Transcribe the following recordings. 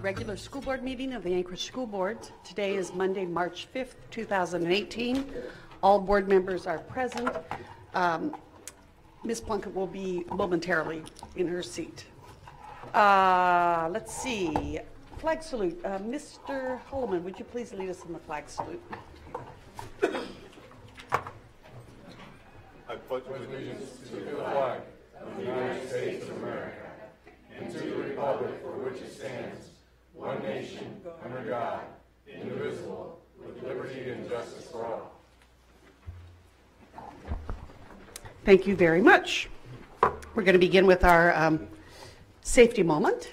regular school board meeting of the Anchorage School Board. Today is Monday, March 5th, 2018. All board members are present. Ms. Plunkett will be momentarily in her seat. Let's see. Flag salute. Mr. Holleman, would you please lead us in the flag salute? I pledge allegiance to the flag of the United States of America and to the republic for which it stands, one nation, under God, indivisible, with liberty and justice for all. Thank you very much. We're going to begin with our safety moment.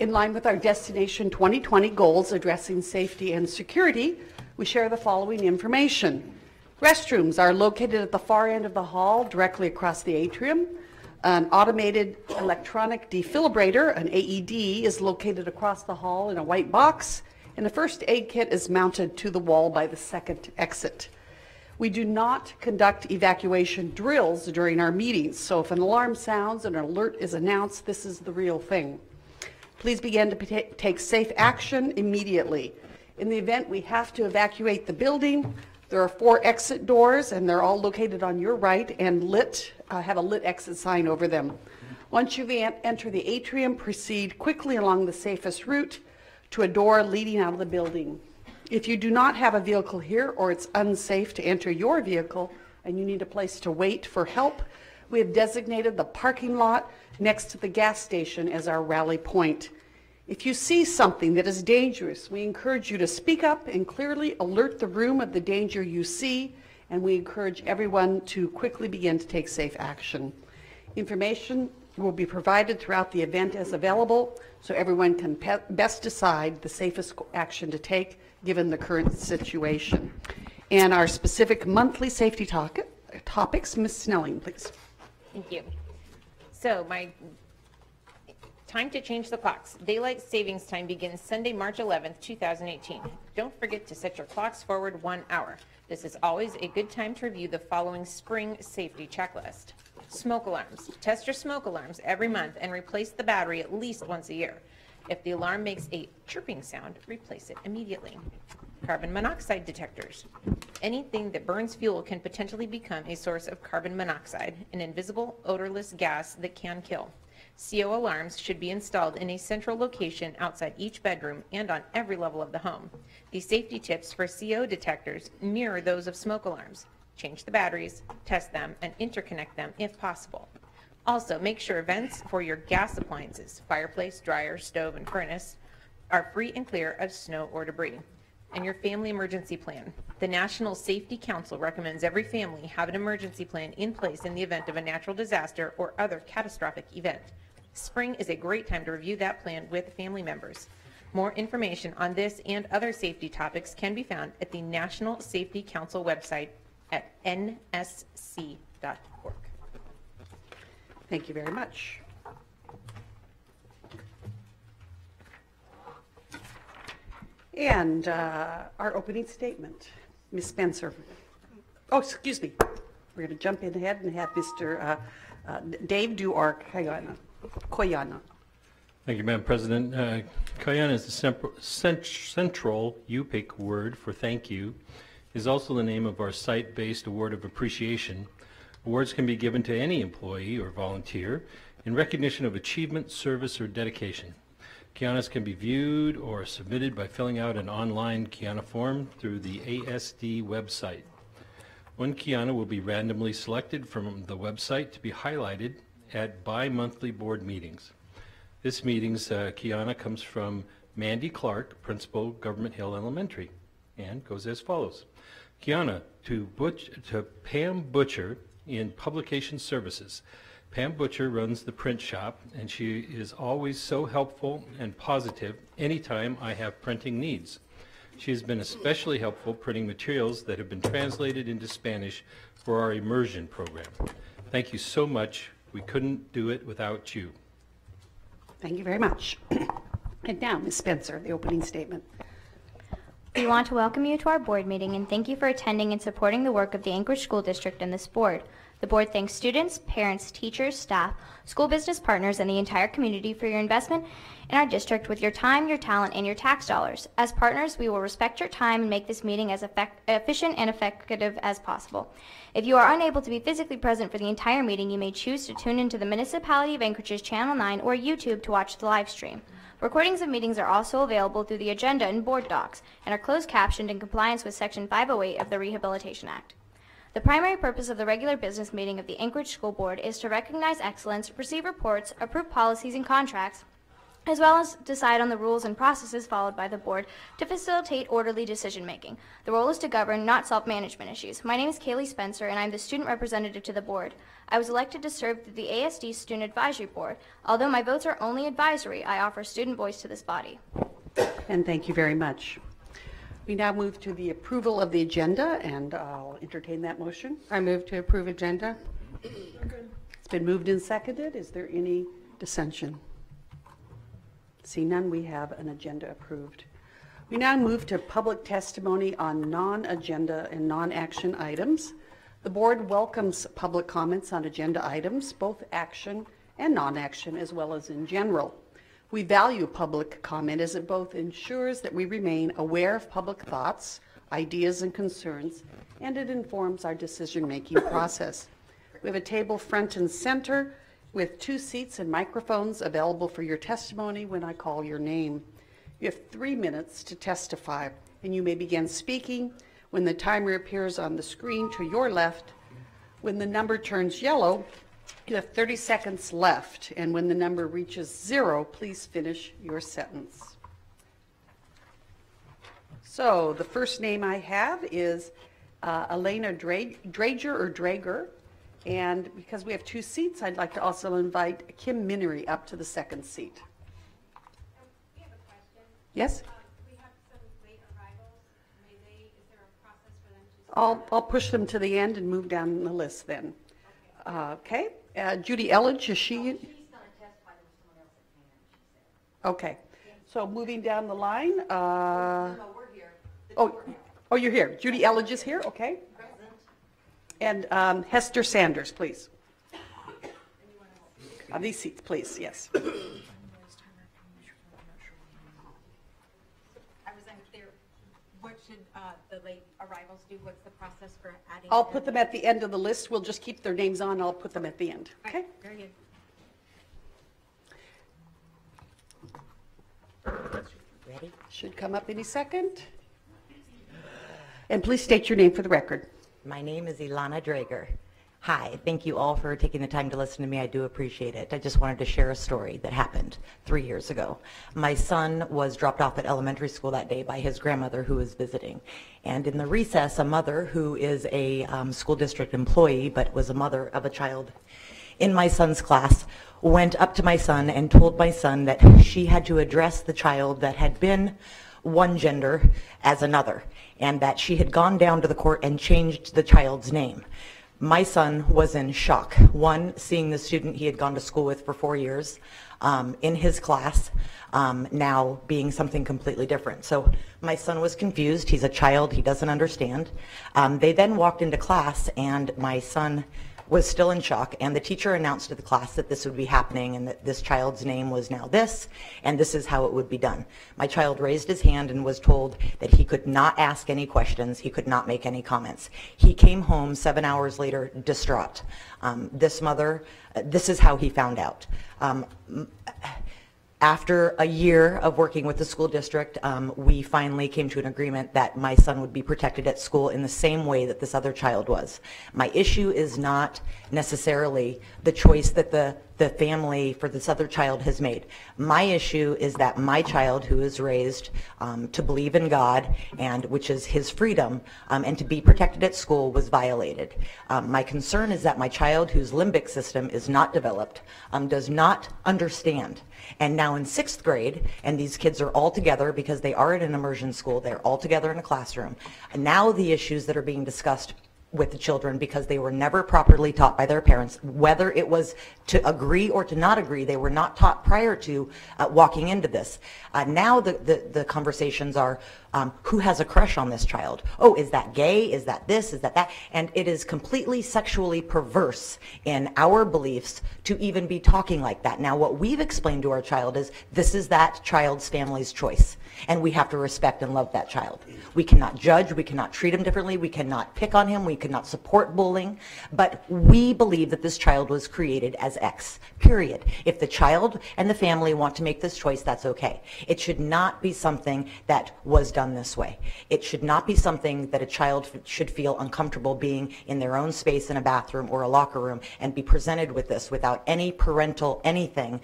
In line with our Destination 2020 goals addressing safety and security, we share the following information. Restrooms are located at the far end of the hall, directly across the atrium. An automated electronic defibrillator, an AED, is located across the hall in a white box, and a first aid kit is mounted to the wall by the second exit. We do not conduct evacuation drills during our meetings, so if an alarm sounds and an alert is announced, this is the real thing. Please begin to take safe action immediately. In the event we have to evacuate the building, there are 4 exit doors, and they're all located on your right and lit, have a lit exit sign over them. Once you enter the atrium, proceed quickly along the safest route to a door leading out of the building. If you do not have a vehicle here, or it's unsafe to enter your vehicle and you need a place to wait for help, we have designated the parking lot next to the gas station as our rally point. If you see something that is dangerous, we encourage you to speak up and clearly alert the room of the danger you see, and we encourage everyone to quickly begin to take safe action. Information will be provided throughout the event as available, so everyone can best decide the safest action to take given the current situation. And our specific monthly safety topics, Ms. Snelling, please. Thank you. So my time to change the clocks. Daylight savings time begins Sunday, March 11th, 2018. Don't forget to set your clocks forward 1 hour. This is always a good time to review the following spring safety checklist. Smoke alarms. Test your smoke alarms every month and replace the battery at least once a year. If the alarm makes a chirping sound, replace it immediately. Carbon monoxide detectors. Anything that burns fuel can potentially become a source of carbon monoxide, an invisible, odorless gas that can kill. CO alarms should be installed in a central location outside each bedroom and on every level of the home. The safety tips for CO detectors mirror those of smoke alarms. Change the batteries, test them, and interconnect them if possible. Also, make sure vents for your gas appliances, fireplace, dryer, stove, and furnace, are free and clear of snow or debris. And your family emergency plan. The National Safety Council recommends every family have an emergency plan in place in the event of a natural disaster or other catastrophic event. Spring is a great time to review that plan with family members. More information on this and other safety topics can be found at the National Safety Council website at nsc.org. Thank you very much. And our opening statement, Ms. Spencer. Oh, excuse me. We're going to jump in ahead and have Mr. Dave do our Koyana. Thank you, Madam President. Koyana is the central Yupik word for thank you. It is also the name of our site-based award of appreciation. Awards can be given to any employee or volunteer in recognition of achievement, service, or dedication. Kianas can be viewed or submitted by filling out an online Kiana form through the ASD website. One Kiana will be randomly selected from the website to be highlighted at bi-monthly board meetings. This meeting's Kiana comes from Mandy Clark, Principal, Government Hill Elementary, and goes as follows. Kiana to Pam Butcher in Publication Services. Pam Butcher runs the print shop, and she is always so helpful and positive anytime I have printing needs. She has been especially helpful printing materials that have been translated into Spanish for our immersion program. Thank you so much. We couldn't do it without you. Thank you very much. And now, Ms. Spencer, the opening statement. We want to welcome you to our board meeting and thank you for attending and supporting the work of the Anchorage School District and this board. The board thanks students, parents, teachers, staff, school business partners, and the entire community for your investment in our district with your time, your talent, and your tax dollars. As partners, we will respect your time and make this meeting as efficient and effective as possible. If you are unable to be physically present for the entire meeting, you may choose to tune into the Municipality of Anchorage's Channel 9 or YouTube to watch the live stream. Recordings of meetings are also available through the agenda and board docs and are closed captioned in compliance with Section 508 of the Rehabilitation Act. The primary purpose of the regular business meeting of the Anchorage School Board is to recognize excellence, receive reports, approve policies and contracts, as well as decide on the rules and processes followed by the board to facilitate orderly decision-making. The role is to govern, not solve management issues. My name is Kaylee Spencer, and I'm the student representative to the board. I was elected to serve through the ASD Student Advisory Board. Although my votes are only advisory, I offer student voice to this body. And thank you very much. We now move to the approval of the agenda, and I'll entertain that motion. I move to approve agenda. It's been moved and seconded. Is there any dissension? See none, we have an agenda approved. We now move to public testimony on non-agenda and non-action items. The board welcomes public comments on agenda items, both action and non-action, as well as in general. We value public comment as it both ensures that we remain aware of public thoughts, ideas, and concerns, and it informs our decision-making process. We have a table front and center with 2 seats and microphones available for your testimony when I call your name. You have 3 minutes to testify, and you may begin speaking when the timer appears on the screen to your left. When the number turns yellow, you have 30 seconds left, and when the number reaches 0, please finish your sentence. So the first name I have is Elena Drager, and because we have 2 seats, I'd like to also invite Kim Minery up to the 2nd seat. We have a question. Yes? We have some late arrivals. Is there a process for them to? I'll push them to the end and move down the list then. Okay. Judy Elledge, is she? She's going to testify. There was someone else that came in, she said. Okay. So moving down the line. No, we're here. Oh, you're here. Judy Elledge is here. Okay. Present. And Hester Sanders, please. These seats, please. Yes. I was unclear. What should the late arrivals do? What's the process for adding? I'll put them at the end of the list. We'll just keep their names on. I'll put them at the end. Okay. Very good. Ready? Should come up any second. And please state your name for the record. My name is Ilana Drager. Hi, thank you all for taking the time to listen to me. I do appreciate it. I just wanted to share a story that happened 3 years ago. My son was dropped off at elementary school that day by his grandmother who was visiting. And in the recess, a mother who is a school district employee but was a mother of a child in my son's class went up to my son and told my son that she had to address the child that had been one gender as another, and that she had gone down to the court and changed the child's name. My son was in shock. One, seeing the student he had gone to school with for 4 years in his class, now being something completely different. So my son was confused. He's a child. He doesn't understand. They then walked into class, and my son was still in shock, and the teacher announced to the class that this would be happening and that this child's name was now this, and this is how it would be done. My child raised his hand and was told that he could not ask any questions, he could not make any comments. He came home 7 hours later distraught. This mother, this is how he found out. After a year of working with the school district, we finally came to an agreement that my son would be protected at school in the same way that this other child was. My issue is not necessarily the choice that the family for this other child has made. My issue is that my child, who is raised to believe in God, and which is his freedom, and to be protected at school, was violated. My concern is that my child, whose limbic system is not developed, does not understand. And now in 6th grade, and these kids are all together because they are at an immersion school, they're all together in a classroom. And now the issues that are being discussed with the children because they were never properly taught by their parents. Whether it was to agree or to not agree, they were not taught prior to walking into this. Now the conversations are, who has a crush on this child? Oh, is that gay? Is that this? Is that that? And it is completely sexually perverse in our beliefs to even be talking like that. Now, what we've explained to our child is this is that child's family's choice, and we have to respect and love that child. We cannot judge, we cannot treat him differently, we cannot pick on him, we cannot support bullying, but we believe that this child was created as X, period. If the child and the family want to make this choice, that's okay. It should not be something that was done this way. It should not be something that a child should feel uncomfortable being in their own space in a bathroom or a locker room and be presented with this without any parental anything,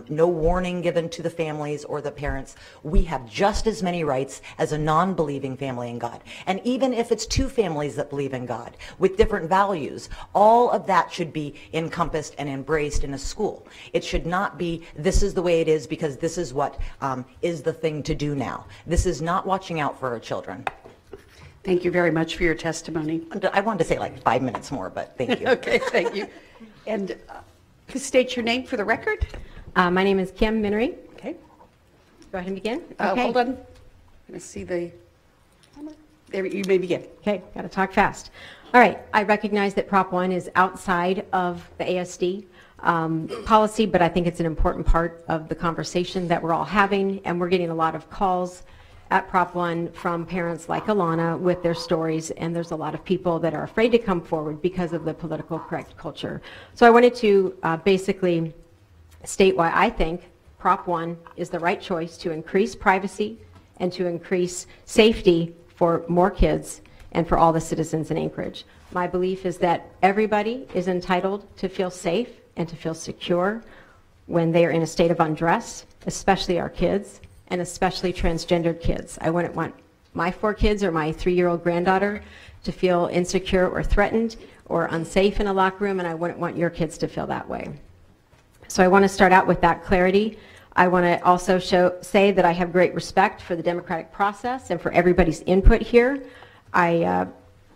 no warning given to the families or the parents. We have just as many rights as a non-believing family in God. And even if it's two families that believe in God with different values, all of that should be encompassed and embraced in a school. It should not be, this is the way it is because this is what is the thing to do now. This is not watching out for our children. Thank you very much for your testimony. I wanted to say like 5 minutes more, but thank you. Okay, thank you. And please state your name for the record. My name is Kim Minery. Okay. Go ahead and begin. Hold on. I'm going to see the, there, you may begin. Okay, got to talk fast. All right, I recognize that Prop 1 is outside of the ASD policy, but I think it's an important part of the conversation that we're all having, and we're getting a lot of calls at Prop 1 from parents like Alana with their stories, and there's a lot of people that are afraid to come forward because of the political correct culture. So I wanted to basically state why I think Prop 1 is the right choice to increase privacy and to increase safety for more kids and for all the citizens in Anchorage. My belief is that everybody is entitled to feel safe and to feel secure when they are in a state of undress, especially our kids, and especially transgendered kids. I wouldn't want my 4 kids or my 3-year-old granddaughter to feel insecure or threatened or unsafe in a locker room, and I wouldn't want your kids to feel that way. So I want to start out with that clarity. I want to also say that I have great respect for the democratic process and for everybody's input here. I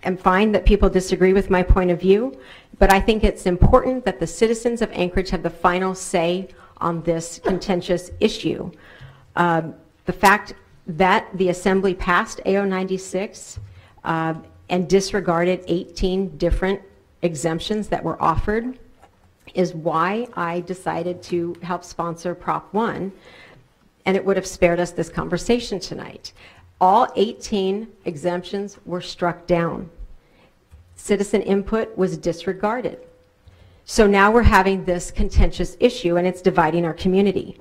am fine that people disagree with my point of view, but I think it's important that the citizens of Anchorage have the final say on this contentious issue. The fact that the Assembly passed AO 96 and disregarded 18 different exemptions that were offered is why I decided to help sponsor Prop 1, and it would have spared us this conversation tonight. All 18 exemptions were struck down. Citizen input was disregarded. So now we're having this contentious issue, and it's dividing our community.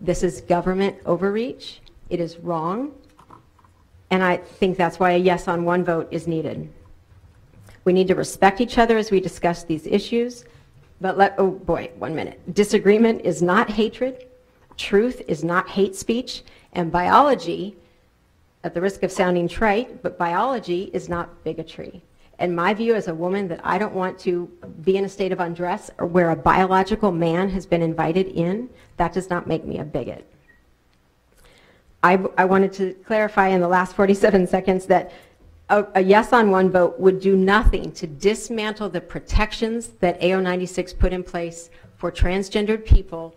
This is government overreach. It is wrong, and I think that's why a yes on 1 vote is needed. We need to respect each other as we discuss these issues, but oh boy, 1 minute. Disagreement is not hatred. Truth is not hate speech, and biology, at the risk of sounding trite, but biology is not bigotry. And my view as a woman that I don't want to be in a state of undress or where a biological man has been invited in, that does not make me a bigot. I wanted to clarify in the last 47 seconds that a yes on 1 vote would do nothing to dismantle the protections that AO 96 put in place for transgendered people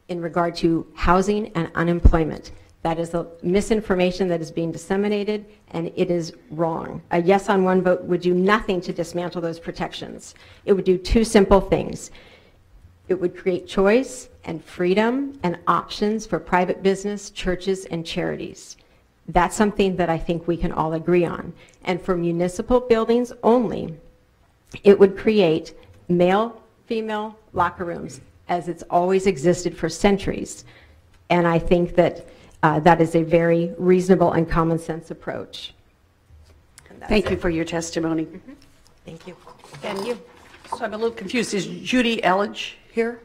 in regard to housing and unemployment. That is the misinformation that is being disseminated, and it is wrong. A yes on 1 vote would do nothing to dismantle those protections. It would do 2 simple things. It would create choice and freedom and options for private business, churches, and charities. That's something that I think we can all agree on. And for municipal buildings only, it would create male-female locker rooms as it's always existed for centuries. And I think that that is a very reasonable and common sense approach. Thank you for your testimony. Mm-hmm. Thank you. And you. So I'm a little confused. Is Judy Elledge here?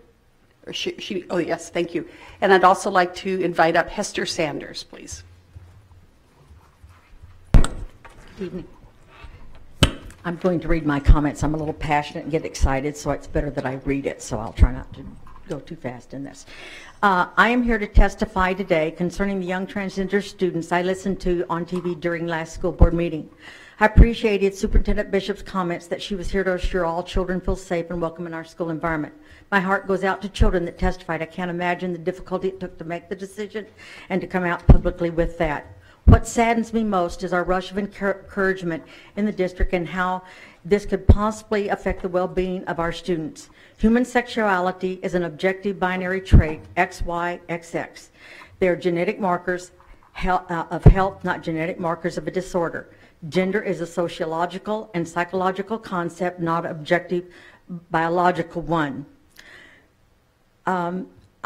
Or she, oh yes, thank you. And I'd also like to invite up Hester Sanders, please. Good evening. I'm going to read my comments. I'm a little passionate and get excited, so it's better that I read it, so I'll try not to go too fast in this. I am here to testify today concerning the young transgender students I listened to on TV during last school board meeting. I appreciated Superintendent Bishop's comments that she was here to assure all children feel safe and welcome in our school environment. My heart goes out to children that testified. I can't imagine the difficulty it took to make the decision and to come out publicly with that. What saddens me most is our rush of encouragement in the district and how this could possibly affect the well-being of our students. Human sexuality is an objective binary trait, XY, XX. They are genetic markers of health, not genetic markers of a disorder. Gender is a sociological and psychological concept, not objective biological one.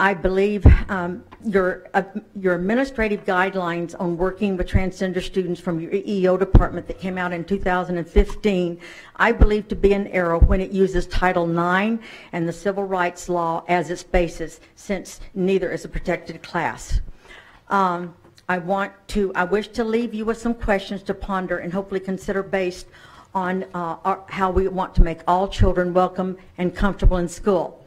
I believe your administrative guidelines on working with transgender students from your EO department that came out in 2015, I believe to be an error when it uses Title IX and the civil rights law as its basis, since neither is a protected class. I wish to leave you with some questions to ponder and hopefully consider based on how we want to make all children welcome and comfortable in school.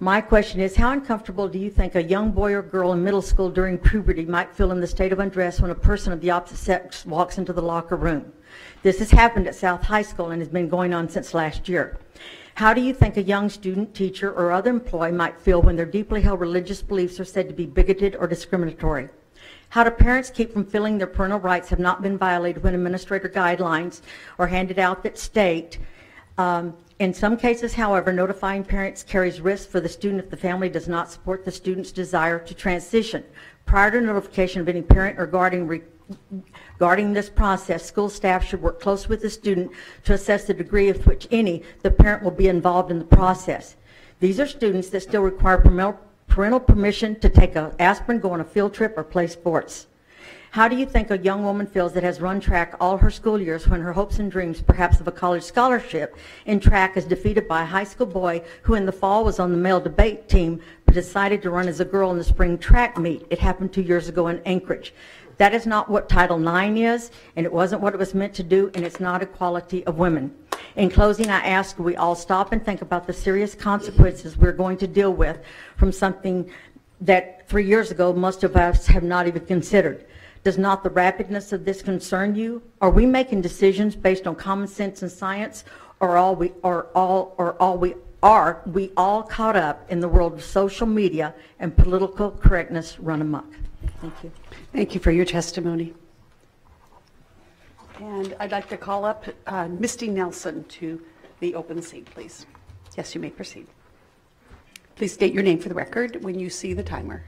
My question is, how uncomfortable do you think a young boy or girl in middle school during puberty might feel in the state of undress when a person of the opposite sex walks into the locker room? This has happened at South High School and has been going on since last year. How do you think a young student, teacher, or other employee might feel when their deeply held religious beliefs are said to be bigoted or discriminatory? How do parents keep from feeling their parental rights have not been violated when administrator guidelines are handed out that state, in some cases, however, notifying parents carries risk for the student if the family does not support the student's desire to transition? Prior to notification of any parent or guardian regarding this process, school staff should work close with the student to assess the degree of which the parent will be involved in the process. These are students that still require parental permission to take an aspirin, go on a field trip, or play sports. How do you think a young woman feels that has run track all her school years when her hopes and dreams, perhaps of a college scholarship in track, is defeated by a high school boy who in the fall was on the male debate team but decided to run as a girl in the spring track meet? It happened 2 years ago in Anchorage. That is not what Title IX is, and it wasn't what it was meant to do, and it's not equality of women. In closing, I ask we all stop and think about the serious consequences we're going to deal with from something that 3 years ago most of us have not even considered. Does not the rapidness of this concern you? Are we making decisions based on common sense and science, or are we all caught up in the world of social media and political correctness run amok? Thank you. Thank you for your testimony. And I'd like to call up Misty Nelson to the open seat, please. Yes, you may proceed. Please state your name for the record when you see the timer.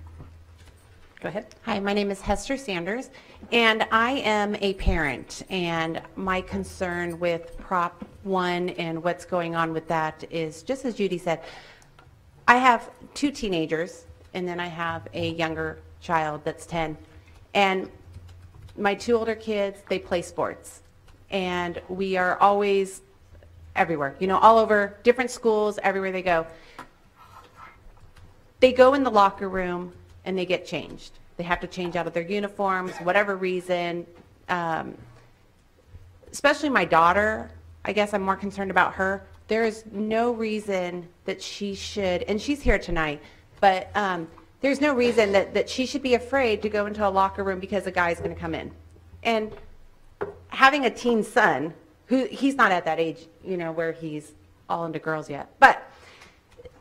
Go ahead. Hi, my name is Hester Sanders, and I am a parent, and my concern with Prop 1 and what's going on with that is, just as Judy said, I have 2 teenagers, and then I have a younger child that's 10, and my 2 older kids, they play sports, and we are always everywhere, you know, all over, different schools, everywhere they go. They go in the locker room and they get changed. They have to change out of their uniforms, whatever reason. Especially my daughter, I guess I'm more concerned about her. There is no reason that she should, and she's here tonight, but there's no reason that she should be afraid to go into a locker room because a guy's going to come in. And having a teen son, he's not at that age, you know, where he's all into girls yet, but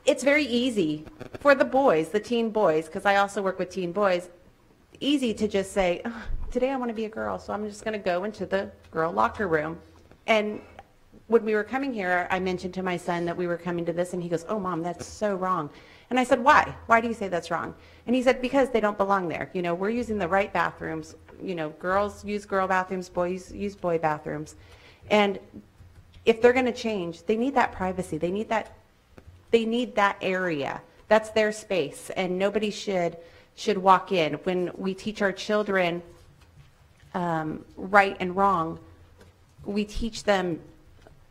it's very easy for the boys, the teen boys, because I also work with teen boys, easy to just say, oh, today I want to be a girl, so I'm just going to go into the girl locker room. And when we were coming here, I mentioned to my son that we were coming to this, and he goes, oh, Mom, that's so wrong. And I said, why? Why do you say that's wrong? And he said, because they don't belong there. You know, we're using the right bathrooms. You know, girls use girl bathrooms, boys use boy bathrooms. And if they're going to change, they need that privacy. They need that area. That's their space, and nobody should walk in. When we teach our children right and wrong, we teach them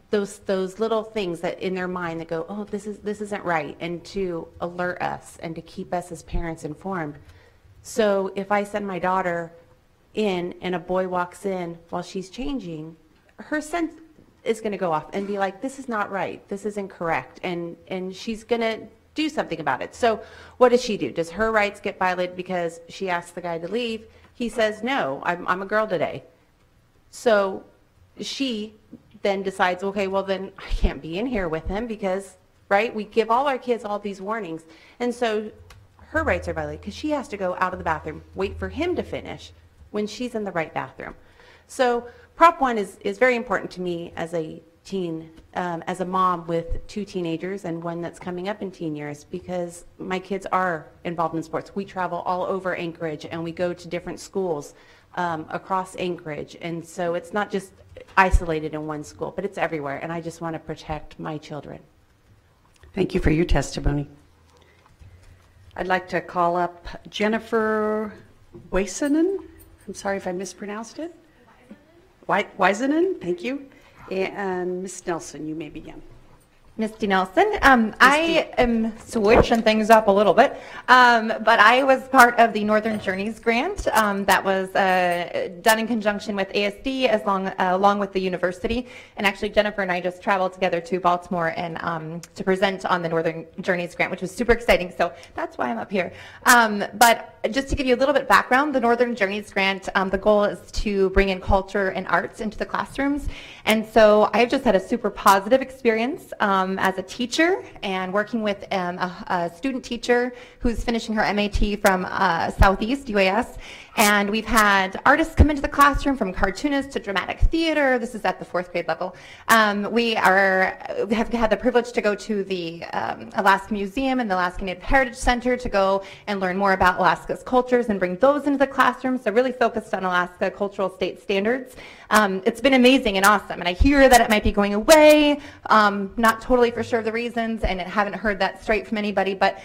those little things that in their mind that go, oh, this isn't right, and to alert us and to keep us as parents informed. So if I send my daughter in and a boy walks in while she's changing, her sense is going to go off and be like, this is not right, this is incorrect, and she's going to do something about it. So what does she do? Does her rights get violated because she asks the guy to leave? He says, no, I'm a girl today. So she then decides, okay, well then I can't be in here with him because, right, we give all our kids all these warnings. And so her rights are violated because she has to go out of the bathroom, wait for him to finish when she's in the right bathroom. So Prop 1 is very important to me as a teen, as a mom with 2 teenagers and one that's coming up in teen years, because my kids are involved in sports. We travel all over Anchorage and we go to different schools across Anchorage. And so it's not just isolated in one school, but it's everywhere. And I just want to protect my children. Thank you for your testimony. I'd like to call up Jennifer Weisenen. I'm sorry if I mispronounced it. Weisenen, thank you. And Ms. Nelson, you may begin. Misty Nelson. I am switching things up a little bit, but I was part of the Northern Journeys grant that was done in conjunction with ASD along with the university. And actually Jennifer and I just traveled together to Baltimore and to present on the Northern Journeys grant, which was super exciting. So that's why I'm up here. But just to give you a little bit of background, the Northern Journeys grant, the goal is to bring in culture and arts into the classrooms. And so I've just had a super positive experience as a teacher and working with a student teacher who's finishing her MAT from Southeast UAS. And we've had artists come into the classroom, from cartoonists to dramatic theater. This is at the 4th grade level. We have had the privilege to go to the Alaska Museum and the Alaska Native Heritage Center to go and learn more about Alaska's cultures and bring those into the classroom. So really focused on Alaska cultural state standards. It's been amazing and awesome. And I hear that it might be going away. Not totally for sure of the reasons, and I haven't heard that straight from anybody, but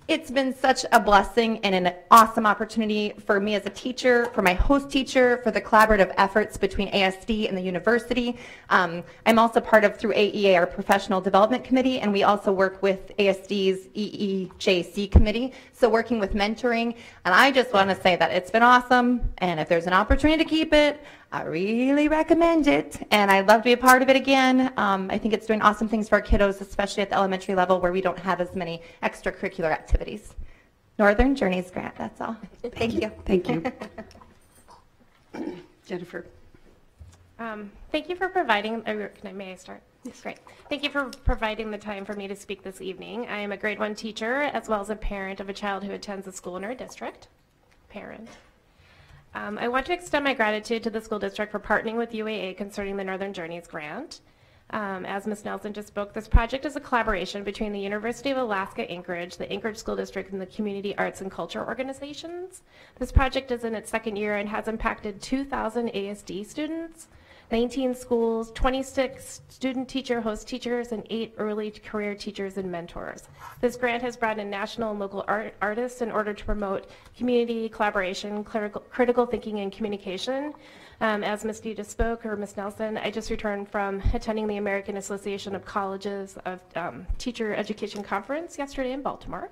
it's been such a blessing and an awesome opportunity for me as a teacher, for my host teacher, for the collaborative efforts between ASD and the university. I'm also part of, through AEA, our professional development committee, and we also work with ASD's EEJC committee, so working with mentoring. And I just want to say that it's been awesome, and if there's an opportunity to keep it, I really recommend it, and I'd love to be a part of it again. I think it's doing awesome things for our kiddos, especially at the elementary level where we don't have as many extracurricular activities. Northern Journeys grant, that's all. Thank you. Thank you. Jennifer. Thank you for providing, may I start? Yes. Great. Thank you for providing the time for me to speak this evening. I am a grade 1 teacher as well as a parent of a child who attends a school in our district. I want to extend my gratitude to the school district for partnering with UAA concerning the Northern Journeys grant. As Ms. Nelson just spoke, this project is a collaboration between the University of Alaska Anchorage, the Anchorage School District, and the community arts and culture organizations. This project is in its 2nd year and has impacted 2,000 ASD students, 19 schools, 26 student teacher host teachers, and 8 early career teachers and mentors. This grant has brought in national and local artists in order to promote community collaboration, critical thinking, and communication. As Ms. D just spoke, or Ms. Nelson, I just returned from attending the American Association of Colleges of Teacher Education Conference yesterday in Baltimore,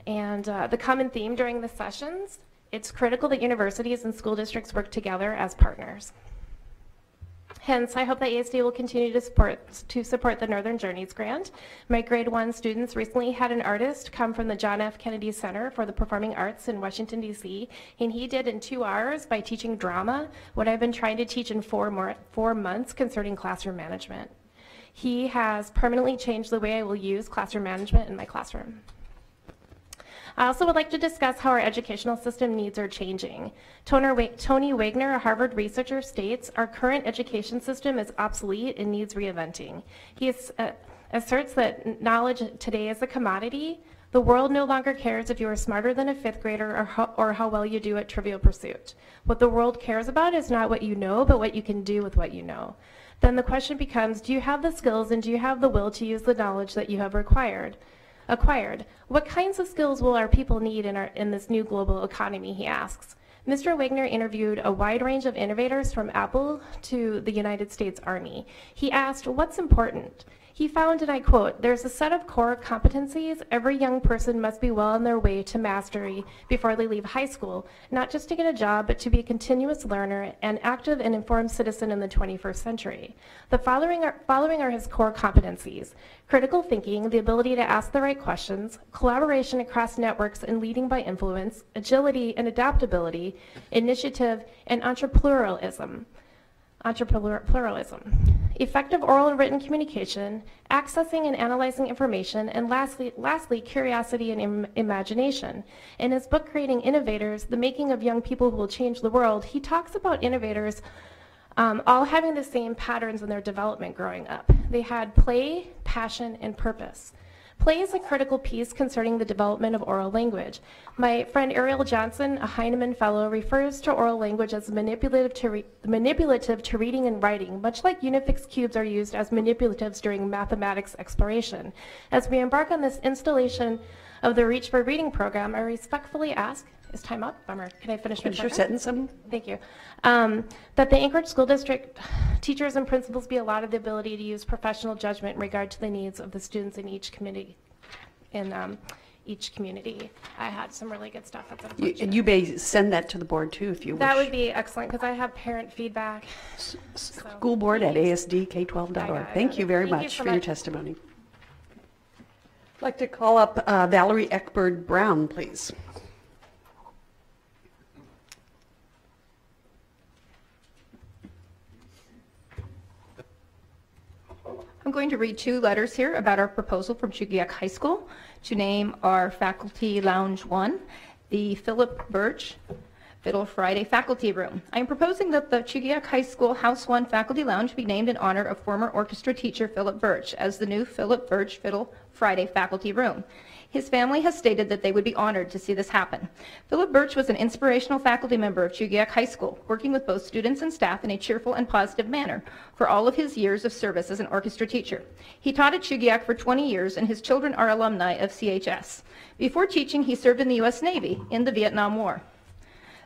And the common theme during the sessions, it's critical that universities and school districts work together as partners. Hence, I hope that ASD will continue to support the Northern Journeys grant. My grade 1 students recently had an artist come from the John F. Kennedy Center for the Performing Arts in Washington, D.C., and he did in 2 hours, by teaching drama, what I've been trying to teach in 4 months concerning classroom management. He has permanently changed the way I will use classroom management in my classroom. I also would like to discuss how our educational system needs are changing. Tony Wagner, a Harvard researcher, states, our current education system is obsolete and needs reinventing. He asserts that knowledge today is a commodity. The world no longer cares if you are smarter than a 5th grader or how well you do at Trivial Pursuit. What the world cares about is not what you know, but what you can do with what you know. Then the question becomes, do you have the skills and do you have the will to use the knowledge that you have acquired? What kinds of skills will our people need in this new global economy, he asks. Mr. Wagner interviewed a wide range of innovators from Apple to the United States Army. He asked, what's important? He found, and I quote, "There's a set of core competencies every young person must be well on their way to mastery before they leave high school, not just to get a job, but to be a continuous learner and active and informed citizen in the 21st century. The following are his core competencies: critical thinking, the ability to ask the right questions, collaboration across networks and leading by influence, agility and adaptability, initiative, and entrepreneurialism. Effective oral and written communication, accessing and analyzing information, and lastly, curiosity and imagination." In his book, Creating Innovators, The Making of Young People Who Will Change the World, he talks about innovators all having the same patterns in their development growing up. They had play, passion, and purpose. Play is a critical piece concerning the development of oral language. My friend Ariel Johnson, a Heinemann Fellow, refers to oral language as manipulative to reading and writing, much like Unifix cubes are used as manipulatives during mathematics exploration. As we embark on this installation of the Reach for Reading program, I respectfully ask, is time up? Bummer. Can I finish my sentence? Thank you. That the Anchorage School District teachers and principals be allotted the ability to use professional judgment in regard to the needs of the students in each community. I had some really good stuff. And you may send that to the board too if you wish. That would be excellent because I have parent feedback. School board at asdk12.org. Thank you very much for your testimony. I'd like to call up Valerie Eckberg Brown, please. I'm going to read two letters here about our proposal from Chugiak High School to name our Faculty Lounge 1 the Philip Birch Fiddle Friday Faculty Room. I am proposing that the Chugiak High School House 1 Faculty Lounge be named in honor of former orchestra teacher Philip Birch as the new Philip Birch Fiddle Friday Faculty Room. His family has stated that they would be honored to see this happen. Philip Birch was an inspirational faculty member of Chugiak High School, working with both students and staff in a cheerful and positive manner for all of his years of service as an orchestra teacher. He taught at Chugiak for 20 years, and his children are alumni of CHS. Before teaching, he served in the U.S. Navy in the Vietnam War.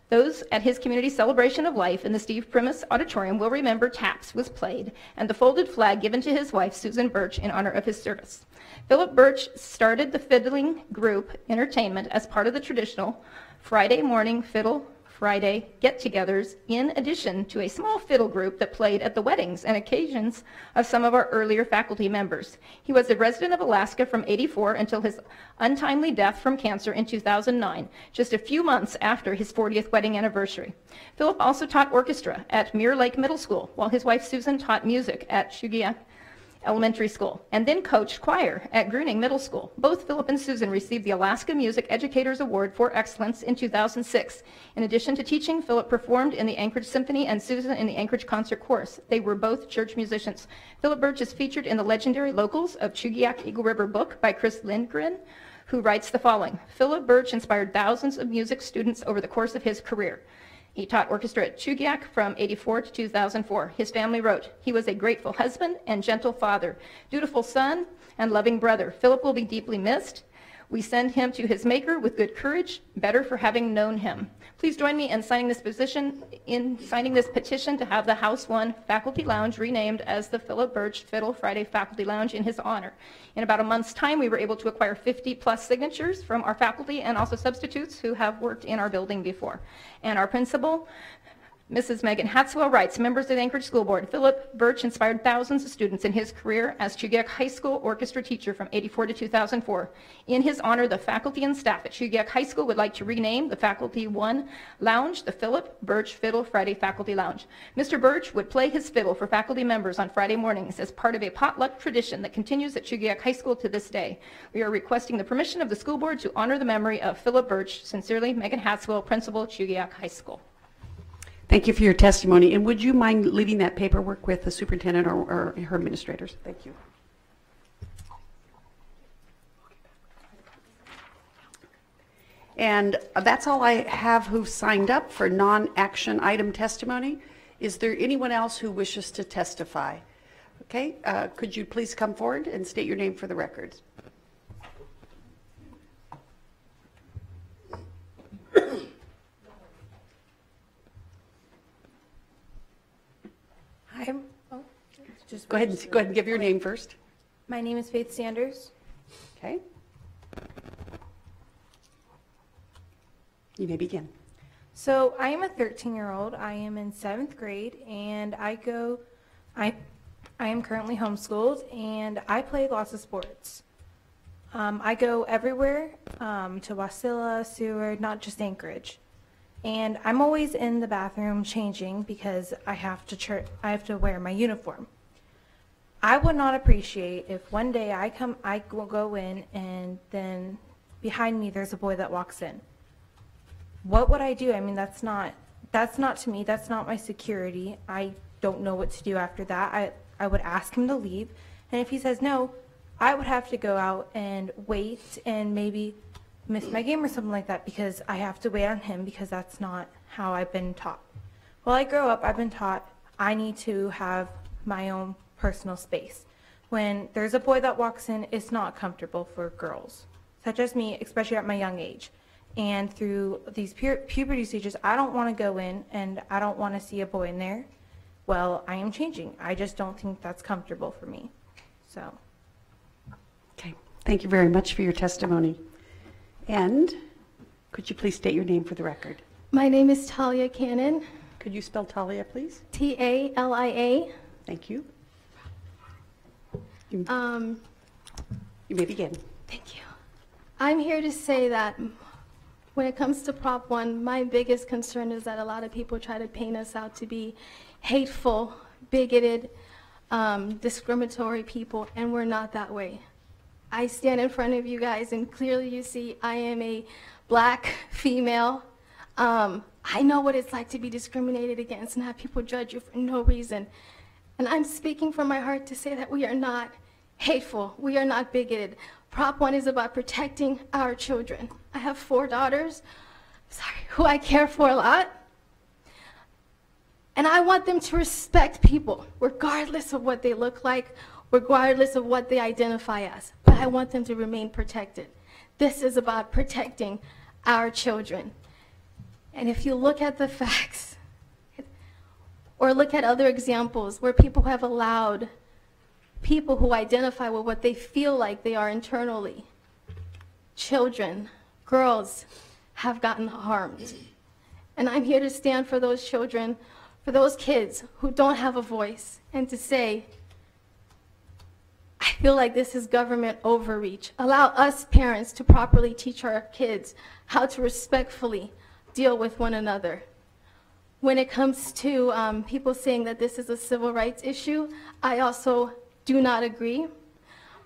Those at his community celebration of life in the Steve Primus Auditorium will remember Taps was played and the folded flag given to his wife, Susan Birch, in honor of his service. Philip Birch started the fiddling group entertainment as part of the traditional Friday morning Fiddle Friday get-togethers, in addition to a small fiddle group that played at the weddings and occasions of some of our earlier faculty members. He was a resident of Alaska from '84 until his untimely death from cancer in 2009, just a few months after his 40th wedding anniversary. Philip also taught orchestra at Mirror Lake Middle School, while his wife Susan taught music at Chugiak Elementary School, and then coached choir at Gruning Middle School. Both Philip and Susan received the Alaska Music Educators Award for Excellence in 2006. In addition to teaching, Philip performed in the Anchorage Symphony and Susan in the Anchorage Concert Chorus. They were both church musicians. Philip Birch is featured in the legendary Locals of Chugiak Eagle River book by Chris Lindgren, who writes the following: Philip Birch inspired thousands of music students over the course of his career. He taught orchestra at Chugiak from '84 to 2004. His family wrote, "He was a grateful husband and gentle father, dutiful son and loving brother. Philip will be deeply missed. We send him to his maker with good courage, better for having known him." Please join me in signing this petition to have the House 1 Faculty Lounge renamed as the Philip Birch Fiddle Friday Faculty Lounge in his honor. In about a month's time, we were able to acquire 50+ signatures from our faculty and also substitutes who have worked in our building before. And our principal, Mrs. Megan Hatswell, writes, members of the Anchorage School Board, Philip Birch inspired thousands of students in his career as Chugiak High School orchestra teacher from '84 to 2004. In his honor, the faculty and staff at Chugiak High School would like to rename the Faculty 1 Lounge the Philip Birch Fiddle Friday Faculty Lounge. Mr. Birch would play his fiddle for faculty members on Friday mornings as part of a potluck tradition that continues at Chugiak High School to this day. We are requesting the permission of the school board to honor the memory of Philip Birch. Sincerely, Megan Hatswell, Principal, Chugiak High School. Thank you for your testimony. And would you mind leaving that paperwork with the superintendent or her administrators? Thank you. And that's all I have who signed up for non-action item testimony. Is there anyone else who wishes to testify? Okay, could you please come forward and state your name for the records? Go ahead and give your name first. My name is Faith Sanders. Okay. You may begin. So I am a 13-year-old. I am in 7th grade, and I am currently homeschooled, and I play lots of sports. I go everywhere, to Wasilla, Seward, not just Anchorage. And I'm always in the bathroom changing because I have to wear my uniform. I would not appreciate if one day I will go in and then behind me there's a boy that walks in. What would I do? I mean, that's not to me, that's not my security. I don't know what to do after that. I would ask him to leave, and if he says no, I would have to go out and wait and maybe miss my game or something like that because I have to wait on him because that's not how I've been taught. While I grow up, I've been taught I need to have my own personal space. When there's a boy that walks in, it's not comfortable for girls, such as me, especially at my young age. And through these puberty stages, I don't want to go in and I don't want to see a boy in there. Well, I am changing. I just don't think that's comfortable for me. So. Okay. Thank you very much for your testimony. And could you please state your name for the record? My name is Talia Cannon. Could you spell Talia, please? Talia. Thank you. You may begin. Thank you. I'm here to say that when it comes to Prop 1, my biggest concern is that a lot of people try to paint us out to be hateful, bigoted, discriminatory people, and we're not that way. I stand in front of you guys, and clearly you see I am a black female. I know what it's like to be discriminated against and have people judge you for no reason. And I'm speaking from my heart to say that we are not hateful. We are not bigoted. Prop 1 is about protecting our children. I have 4 daughters, who I care for a lot. And I want them to respect people, regardless of what they look like, regardless of what they identify as. But I want them to remain protected. This is about protecting our children. And if you look at the facts, or look at other examples where people have allowed people who identify with what they feel like they are internally, children, girls, have gotten harmed. And I'm here to stand for those children, for those kids who don't have a voice, and to say, I feel like this is government overreach. Allow us parents to properly teach our kids how to respectfully deal with one another. When it comes to people saying that this is a civil rights issue, I also do not agree.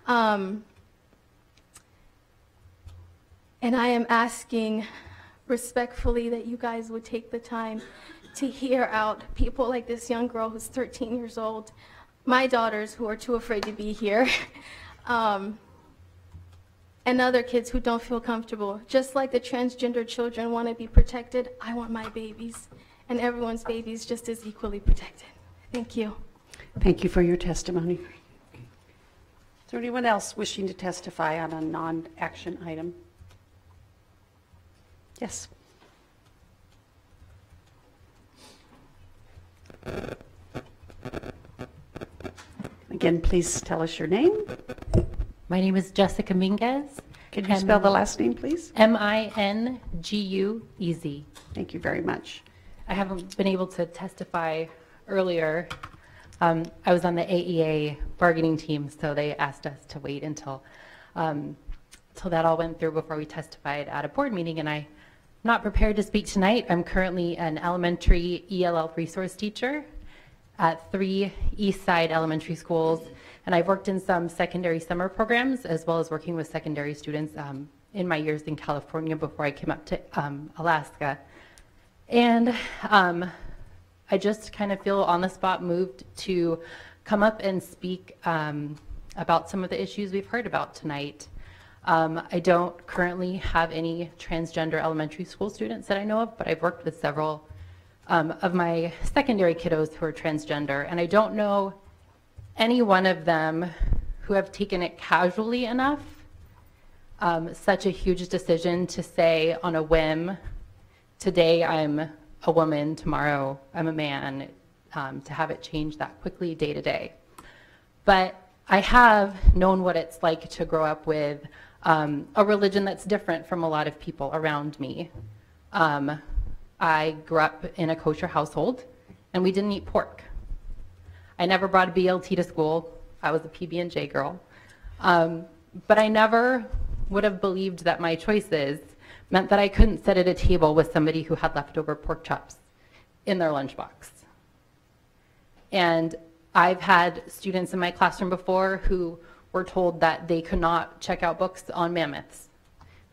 And I am asking respectfully that you guys would take the time to hear out people like this young girl who's 13 years old, my daughters who are too afraid to be here, and other kids who don't feel comfortable. Just like the transgender children want to be protected, I want my babies and everyone's babies just as equally protected. Thank you. Thank you for your testimony. Is there anyone else wishing to testify on a non-action item? Yes. Again, please tell us your name. My name is Jessica Minguez. Can you spell the last name, please? Minguez. Thank you very much. I haven't been able to testify earlier. I was on the AEA bargaining team, so they asked us to wait until that all went through before we testified at a board meeting, and I'm not prepared to speak tonight. I'm currently an elementary ELL resource teacher at 3 East Side elementary schools, and I've worked in some secondary summer programs as well as working with secondary students in my years in California before I came up to Alaska. And I just kind of feel on the spot moved to come up and speak about some of the issues we've heard about tonight. I don't currently have any transgender elementary school students that I know of, but I've worked with several of my secondary kiddos who are transgender, and I don't know any one of them who have taken it casually enough, such a huge decision to say on a whim, today I'm a woman, tomorrow I'm a man, to have it change that quickly day to day. But I have known what it's like to grow up with a religion that's different from a lot of people around me. I grew up in a kosher household, and we didn't eat pork. I never brought a BLT to school. I was a PB&J girl. But I never would have believed that my choices meant that I couldn't sit at a table with somebody who had leftover pork chops in their lunchbox. And I've had students in my classroom before who were told that they could not check out books on mammoths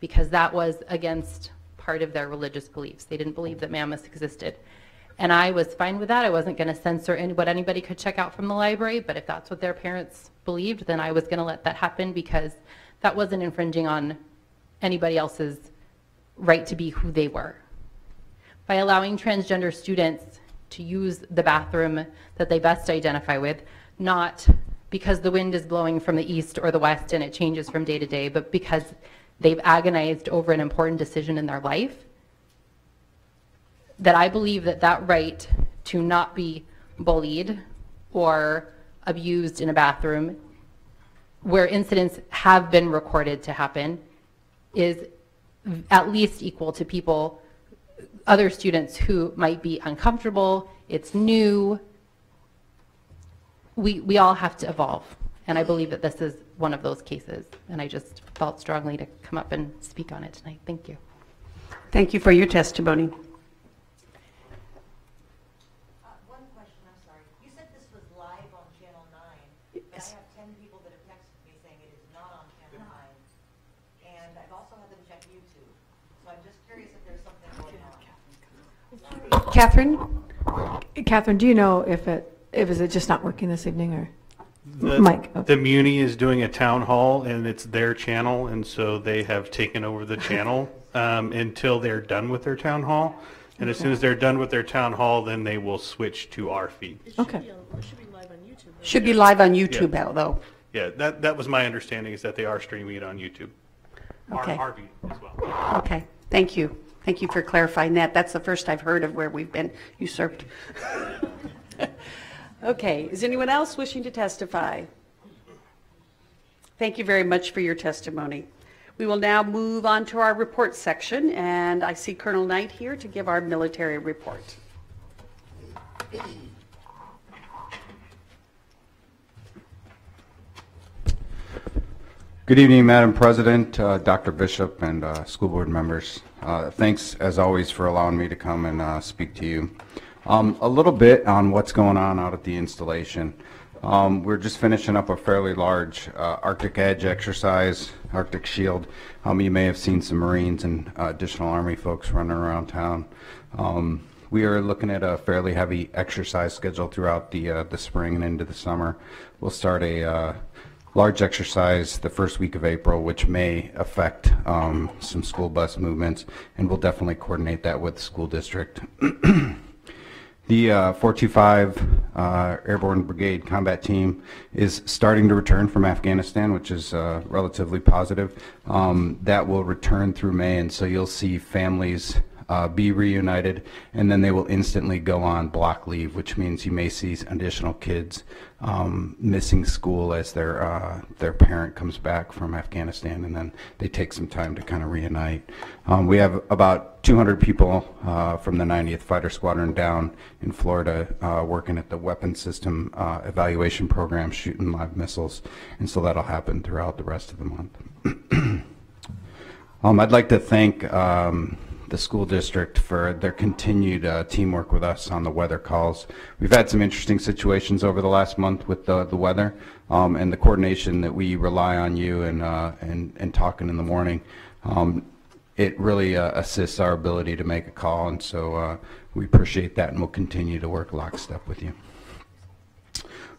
because that was against part of their religious beliefs. They didn't believe that mammoths existed. And I was fine with that. I wasn't going to censor what anybody could check out from the library, but if that's what their parents believed, then I was going to let that happen because that wasn't infringing on anybody else's right to be who they were. By allowing transgender students to use the bathroom that they best identify with, not because the wind is blowing from the east or the west and it changes from day to day, but because they've agonized over an important decision in their life, that I believe that that right to not be bullied or abused in a bathroom where incidents have been recorded to happen is at least equal to people, other students who might be uncomfortable, it's new. We all have to evolve. And I believe that this is one of those cases. And I just felt strongly to come up and speak on it tonight. Thank you. Thank you for your testimony. One question, I'm sorry. You said this was live on Channel 9, but I have 10 people that have texted me saying it is not on Channel 9. And I've also had them check YouTube. So I'm just curious if there's something going on. Catherine, do you know if is it just not working this evening or? Mike. The Muni is doing a town hall and it's their channel, and so they have taken over the channel until they're done with their town hall. And as soon as they're done with their town hall, then they will switch to our feed. Okay. It should be live on YouTube, Yeah. though. Yeah, that was my understanding, is that they are streaming it on YouTube. Okay. Our feed as well. Okay, thank you. Thank you for clarifying that. That's the first I've heard of where we've been usurped. Okay, is anyone else wishing to testify? Thank you very much for your testimony. We will now move on to our report section, and I see Colonel Knight here to give our military report. Good evening, Madam President, Dr. Bishop, and school board members. Thanks, as always, for allowing me to come and speak to you. A little bit on what's going on out at the installation. We're just finishing up a fairly large Arctic Edge exercise, Arctic Shield. You may have seen some Marines and additional Army folks running around town. We are looking at a fairly heavy exercise schedule throughout the spring and into the summer. We'll start a large exercise the first week of April, which may affect some school bus movements, and we'll definitely coordinate that with the school district. The 425 Airborne Brigade Combat Team is starting to return from Afghanistan, which is relatively positive. That will return through May, and so you'll see families be reunited, and then they will instantly go on block leave, which means you may see additional kids missing school as their parent comes back from Afghanistan, and then they take some time to kind of reunite. We have about 200 people from the 90th Fighter Squadron down in Florida working at the weapons system evaluation program, shooting live missiles, and so that'll happen throughout the rest of the month. I'd like to thank the school district for their continued teamwork with us on the weather calls. We've had some interesting situations over the last month with the weather and the coordination that we rely on you and talking in the morning. It really assists our ability to make a call, and so we appreciate that, and we'll continue to work lockstep with you.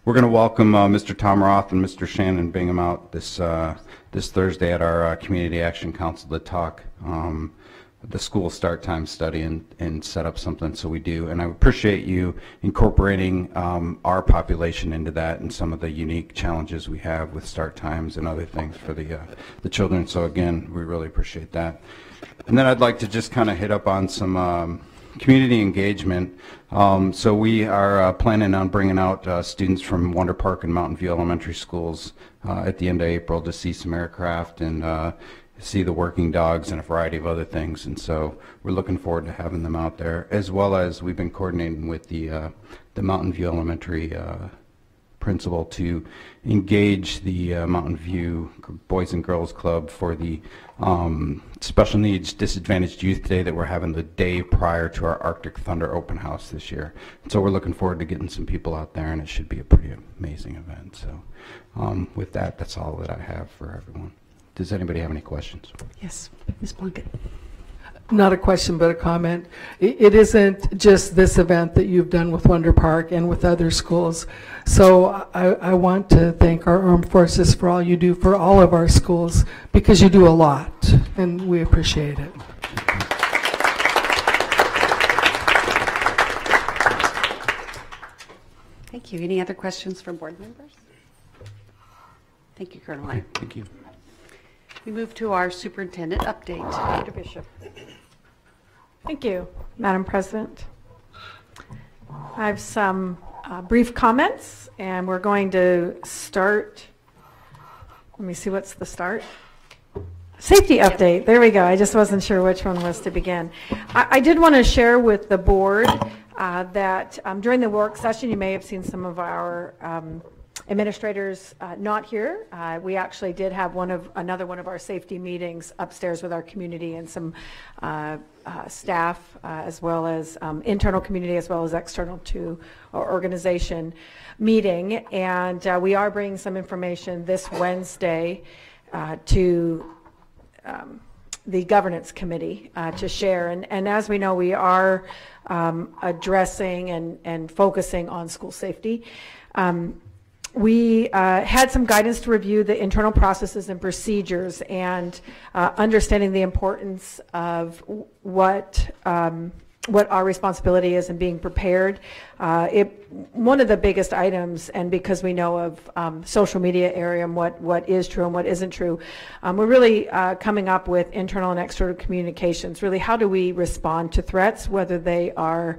We're going to welcome Mr. Tom Roth and Mr. Shannon Bingham out this Thursday at our Community Action Council to talk the school start time study and set up something, so we do. And I appreciate you incorporating our population into that and some of the unique challenges we have with start times and other things for the children. So again, we really appreciate that. And then I'd like to just kind of hit up on some community engagement. So we are planning on bringing out students from Wonder Park and Mountain View Elementary Schools at the end of April to see some aircraft and see the working dogs and a variety of other things. And so we're looking forward to having them out there, as well as we've been coordinating with the Mountain View Elementary principal to engage the Mountain View Boys and Girls Club for the Special Needs Disadvantaged Youth Day that we're having the day prior to our Arctic Thunder open house this year. And so we're looking forward to getting some people out there, and it should be a pretty amazing event. So with that, that's all that I have for everyone. Does anybody have any questions? Yes, Ms. Plunkett. Not a question, but a comment. It isn't just this event that you've done with Wonder Park and with other schools. So I want to thank our armed forces for all you do for all of our schools, because you do a lot, and we appreciate it. Thank you. Any other questions from board members? Thank you, Colonel Lang. Thank you. We move to our superintendent update. Dr. Bishop. Thank you, Madam President. I have some brief comments, and we're going to start. Let me see, what's the start? Safety update. There we go. I just wasn't sure which one was to begin. I did want to share with the board that during the work session, you may have seen some of our administrators not here. We actually did have another one of our safety meetings upstairs with our community and some staff, as well as internal community, as well as external to our organization meeting. And we are bringing some information this Wednesday to the governance committee to share. And as we know, we are addressing and focusing on school safety. We had some guidance to review the internal processes and procedures, and understanding the importance of what our responsibility is in being prepared. One of the biggest items, and because we know of social media area and what is true and what isn't true, we're really coming up with internal and external communications. Really, how do we respond to threats, whether they are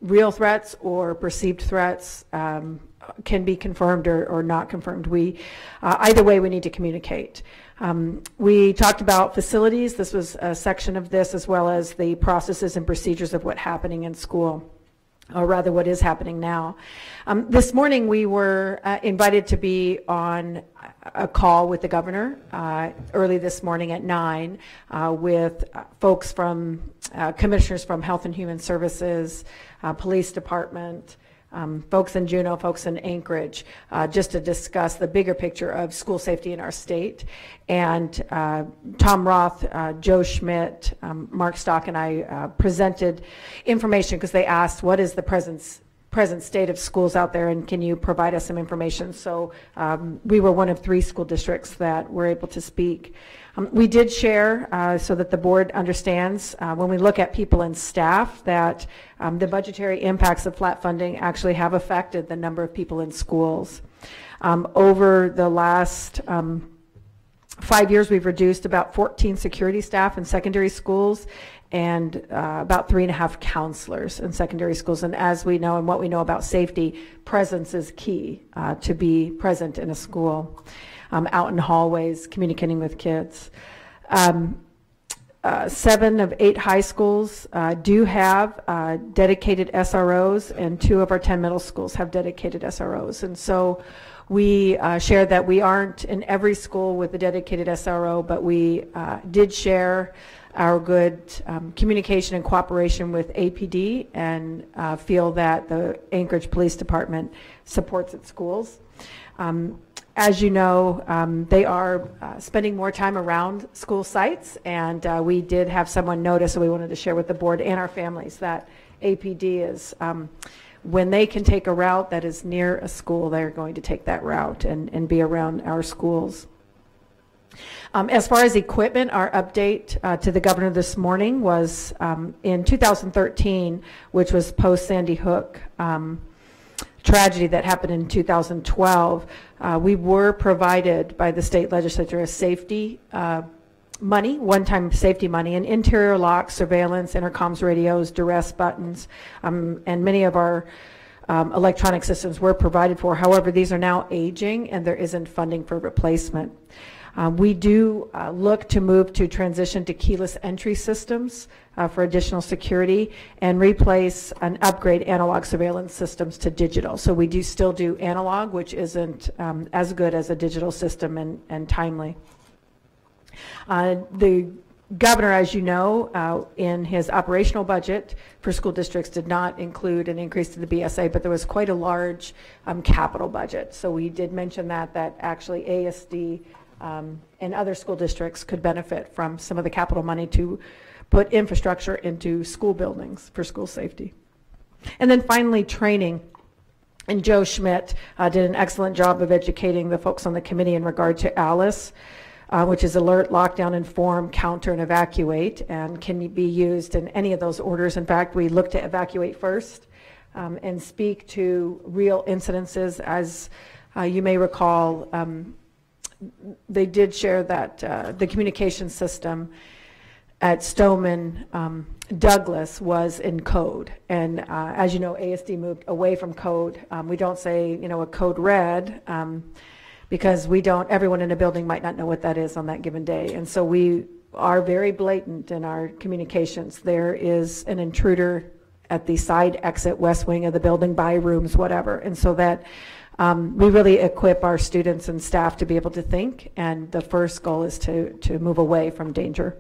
real threats or perceived threats, can be confirmed or not confirmed. Either way, we need to communicate. We talked about facilities. This was a section of this, as well as the processes and procedures of what's happening in school, or rather what is happening now. This morning we were invited to be on a call with the governor early this morning at 9 with folks from commissioners from Health and Human Services, Police Department, folks in Juneau, folks in Anchorage, just to discuss the bigger picture of school safety in our state. And Tom Roth, Joe Schmidt, Mark Stock, and I presented information because they asked, what is the present state of schools out there, and can you provide us some information? So we were one of 3 school districts that were able to speak. We did share, so that the board understands, when we look at people and staff, that the budgetary impacts of flat funding actually have affected the number of people in schools. Over the last 5 years, we've reduced about 14 security staff in secondary schools, and about 3.5 counselors in secondary schools. And as we know, and what we know about safety, presence is key to be present in a school, out in hallways, communicating with kids. 7 of 8 high schools do have dedicated SROs, and 2 of our 10 middle schools have dedicated SROs. And so we shared that we aren't in every school with a dedicated SRO, but we did share our good communication and cooperation with APD, and feel that the Anchorage Police Department supports its schools. As you know, they are spending more time around school sites, and we did have someone notice, so we wanted to share with the board and our families that APD is, when they can take a route that is near a school, they're going to take that route and be around our schools. As far as equipment, our update to the governor this morning was in 2013, which was post Sandy Hook tragedy that happened in 2012, we were provided by the state legislature a safety money, one-time safety money, and interior locks, surveillance, intercoms, radios, duress buttons, and many of our electronic systems were provided for. However, these are now aging and there isn't funding for replacement. We do look to move to transition to keyless entry systems for additional security and replace and upgrade analog surveillance systems to digital. So we do still do analog, which isn't as good as a digital system and timely. The governor, as you know, in his operational budget for school districts did not include an increase to the BSA, but there was quite a large capital budget. So we did mention that actually ASD and other school districts could benefit from some of the capital money to put infrastructure into school buildings for school safety. And then finally, training. And Joe Schmidt did an excellent job of educating the folks on the committee in regard to ALICE, which is alert, lockdown, inform, counter, and evacuate, and can be used in any of those orders. In fact, we look to evacuate first and speak to real incidences. As you may recall, they did share that the communication system at Stoneman Douglas was in code. And as you know, ASD moved away from code. We don't say, a code red, because everyone in a building might not know what that is on that given day. And so we are very blatant in our communications. There is an intruder at the side exit, west wing of the building, by rooms, whatever. And so that we really equip our students and staff to be able to think, and the first goal is to move away from danger.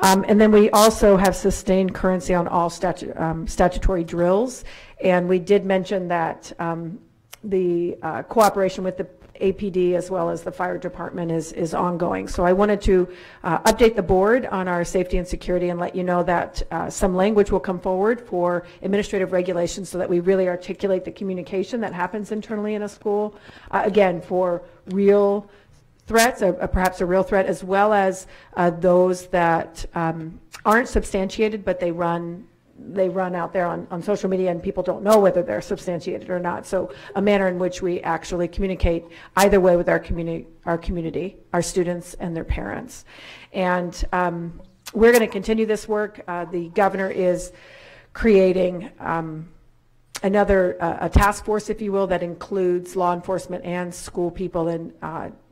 And then we also have sustained currency on all statutory drills, and we did mention that the cooperation with the APD as well as the fire department is ongoing. So I wanted to update the board on our safety and security and let you know that some language will come forward for administrative regulations so that we really articulate the communication that happens internally in a school, again, for real threats, perhaps a real threat, as well as those that aren't substantiated, but they run out there on social media and people don't know whether they're substantiated or not. So a manner in which we actually communicate either way with our community, our students and their parents. And we're going to continue this work. The governor is creating a task force, if you will, that includes law enforcement and school people, and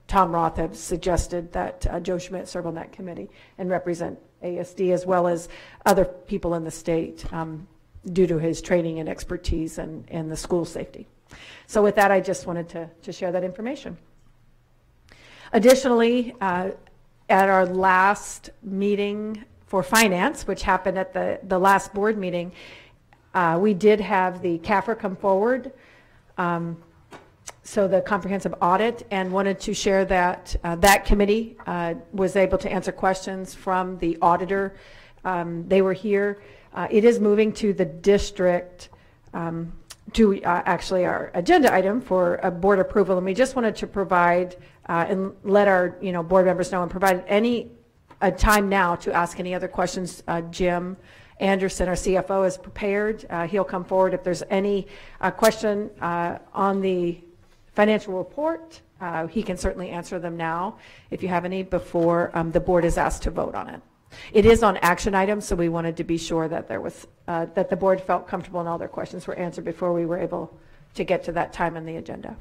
Tom Roth has suggested that Joe Schmidt serve on that committee and represent ASD as well as other people in the state due to his training and expertise in the school safety. So with that, I just wanted to share that information. Additionally, at our last meeting for finance, which happened at the last board meeting, we did have the CAFR come forward, so the comprehensive audit, and wanted to share that that committee was able to answer questions from the auditor. They were here. It is moving to the district to actually our agenda item for a board approval, and we just wanted to provide and let our board members know and provide a time now to ask any other questions. Jim Anderson, our CFO, is prepared. He'll come forward if there's any question on the financial report. He can certainly answer them now if you have any before the board is asked to vote on it. It is on action items, so we wanted to be sure that there was that the board felt comfortable and all their questions were answered before we were able to get to that time on the agenda.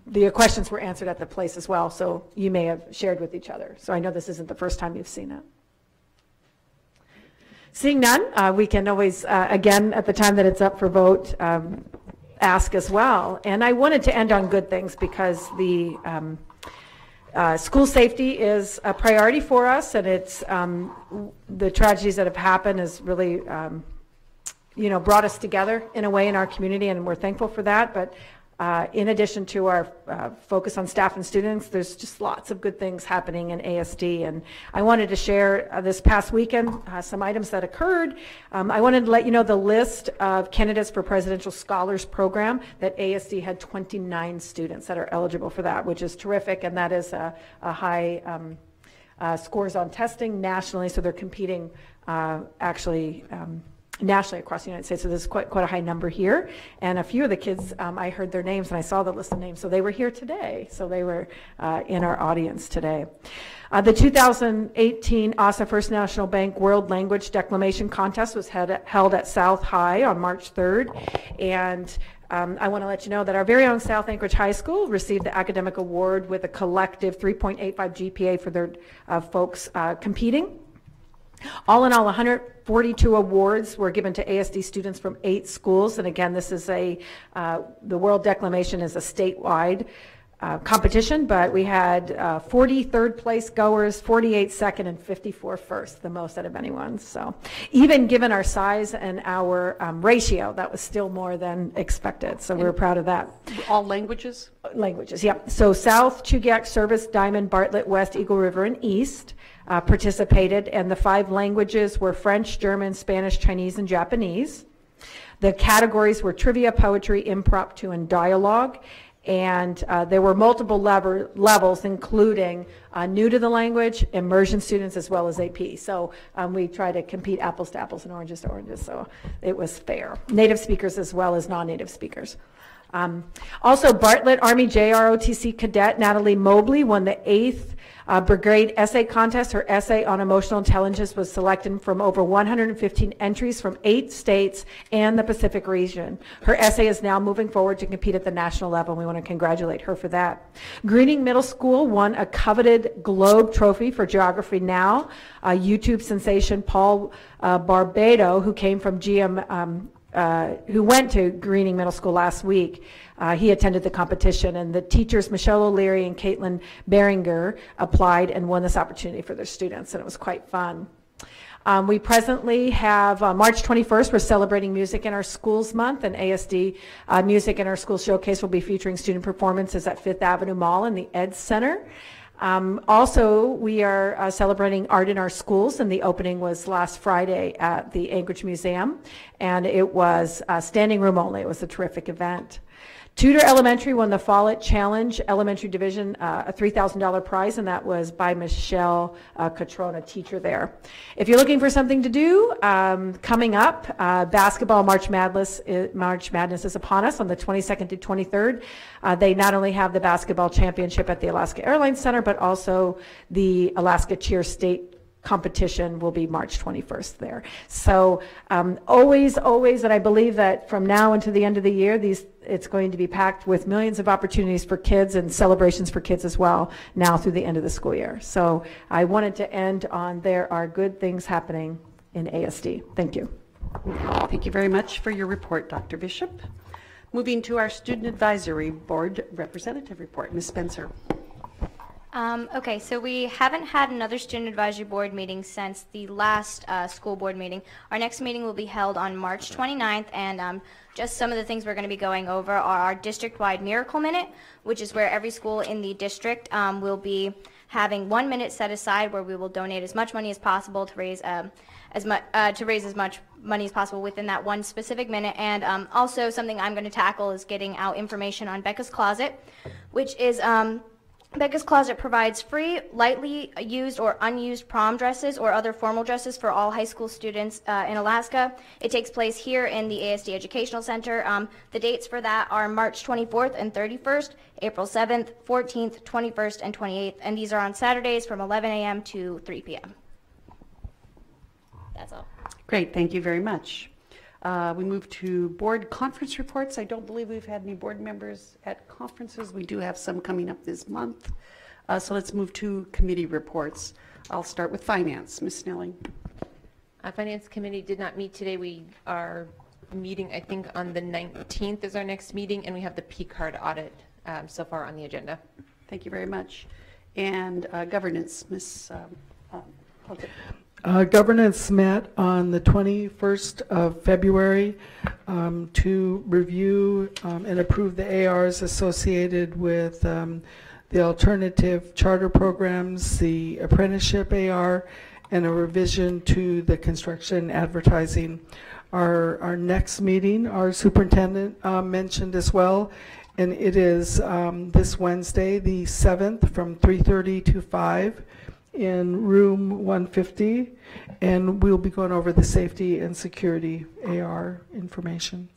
The questions were answered at the place as well, so you may have shared with each other. So I know this isn't the first time you've seen it. Seeing none, we can always, again, at the time that it's up for vote, ask as well. And I wanted to end on good things because the school safety is a priority for us, and it's the tragedies that have happened has really brought us together in a way in our community, and we're thankful for that. But in addition to our focus on staff and students, there's just lots of good things happening in ASD. And I wanted to share this past weekend some items that occurred. I wanted to let you know the list of candidates for Presidential Scholars Program, that ASD had 29 students that are eligible for that, which is terrific, and that is a high scores on testing nationally, so they're competing actually nationally across the United States. So there's quite a high number here. And a few of the kids, I heard their names and I saw the list of names. So they were here today. So they were in our audience today. The 2018 ASA First National Bank World Language Declamation Contest was held at South High on March 3rd. And I want to let you know that our very own South Anchorage High School received the academic award with a collective 3.85 GPA for their folks competing. All in all, 142 awards were given to ASD students from 8 schools. And again, this is the World Declamation is a statewide competition, but we had 40 third place goers, 48 second, and 54 first, the most out of anyone. So even given our size and our ratio, that was still more than expected. So we were proud of that. All languages? Languages, yeah. So South, Chugach, Service, Diamond, Bartlett, West, Eagle River, and East participated, and the 5 languages were French, German, Spanish, Chinese, and Japanese. The categories were trivia, poetry, impromptu, and dialogue. And there were multiple levels, including new to the language, immersion students, as well as AP. So we try to compete apples to apples and oranges to oranges, so it was fair. Native speakers as well as non-native speakers. Also, Bartlett Army JROTC cadet Natalie Mobley won the 8th Brigade Essay Contest. Her essay on emotional intelligence was selected from over 115 entries from 8 states and the Pacific region. Her essay is now moving forward to compete at the national level, and we want to congratulate her for that. Greening Middle School won a coveted Globe Trophy for Geography Now. YouTube sensation Paul Barbado, who came from who went to Greening Middle School last week. He attended the competition, and the teachers, Michelle O'Leary and Caitlin Beringer, applied and won this opportunity for their students, and it was quite fun. We presently have March 21st, we're celebrating Music in Our Schools Month, and ASD Music in Our Schools Showcase will be featuring student performances at Fifth Avenue Mall in the Ed Center. Also, we are celebrating Art in Our Schools, and the opening was last Friday at the Anchorage Museum, and it was standing room only. It was a terrific event. Tudor Elementary won the Follett Challenge Elementary Division, a $3,000 prize, and that was by Michelle Catrona, teacher there. If you're looking for something to do, coming up, basketball March Madness is upon us on the 22nd to 23rd. They not only have the basketball championship at the Alaska Airlines Center, but also the Alaska Cheer State competition will be March 21st there. So always, and I believe that from now until the end of the year, it's going to be packed with millions of opportunities for kids and celebrations for kids as well now through the end of the school year. So I wanted to end on there are good things happening in ASD. Thank you. Thank you very much for your report, Dr. Bishop. Moving to our Student Advisory Board Representative Report, Ms. Spencer. Okay, so we haven't had another Student Advisory Board meeting since the last school board meeting. Our next meeting will be held on March 29th, and just some of the things we're going to be going over are our district-wide Miracle Minute, which is where every school in the district will be having 1 minute set aside where we will donate as much money as possible to raise as much money as possible within that one specific minute. And also something I'm going to tackle is getting out information on Becca's Closet, which is Becca's Closet provides free, lightly used or unused prom dresses or other formal dresses for all high school students in Alaska. It takes place here in the ASD Educational Center. The dates for that are March 24th and 31st, April 7th, 14th, 21st, and 28th, and these are on Saturdays from 11 a.m. to 3 p.m. That's all. Great, thank you very much. We move to board conference reports. I don't believe we've had any board members at conferences. We do have some coming up this month. So let's move to committee reports. I'll start with Finance. Ms. Snelling. Finance Committee did not meet today. We are meeting, I think, on the 19th is our next meeting, and we have the P-card audit so far on the agenda. Thank you very much. And Governance, Ms. Plunkett. Governance met on the 21st of February to review and approve the ARs associated with the alternative charter programs, the apprenticeship AR, and a revision to the construction advertising. Our next meeting, our superintendent mentioned as well, and it is this Wednesday, the 7th, from 3:30 to 5. in room 150, and we'll be going over the safety and security AR information.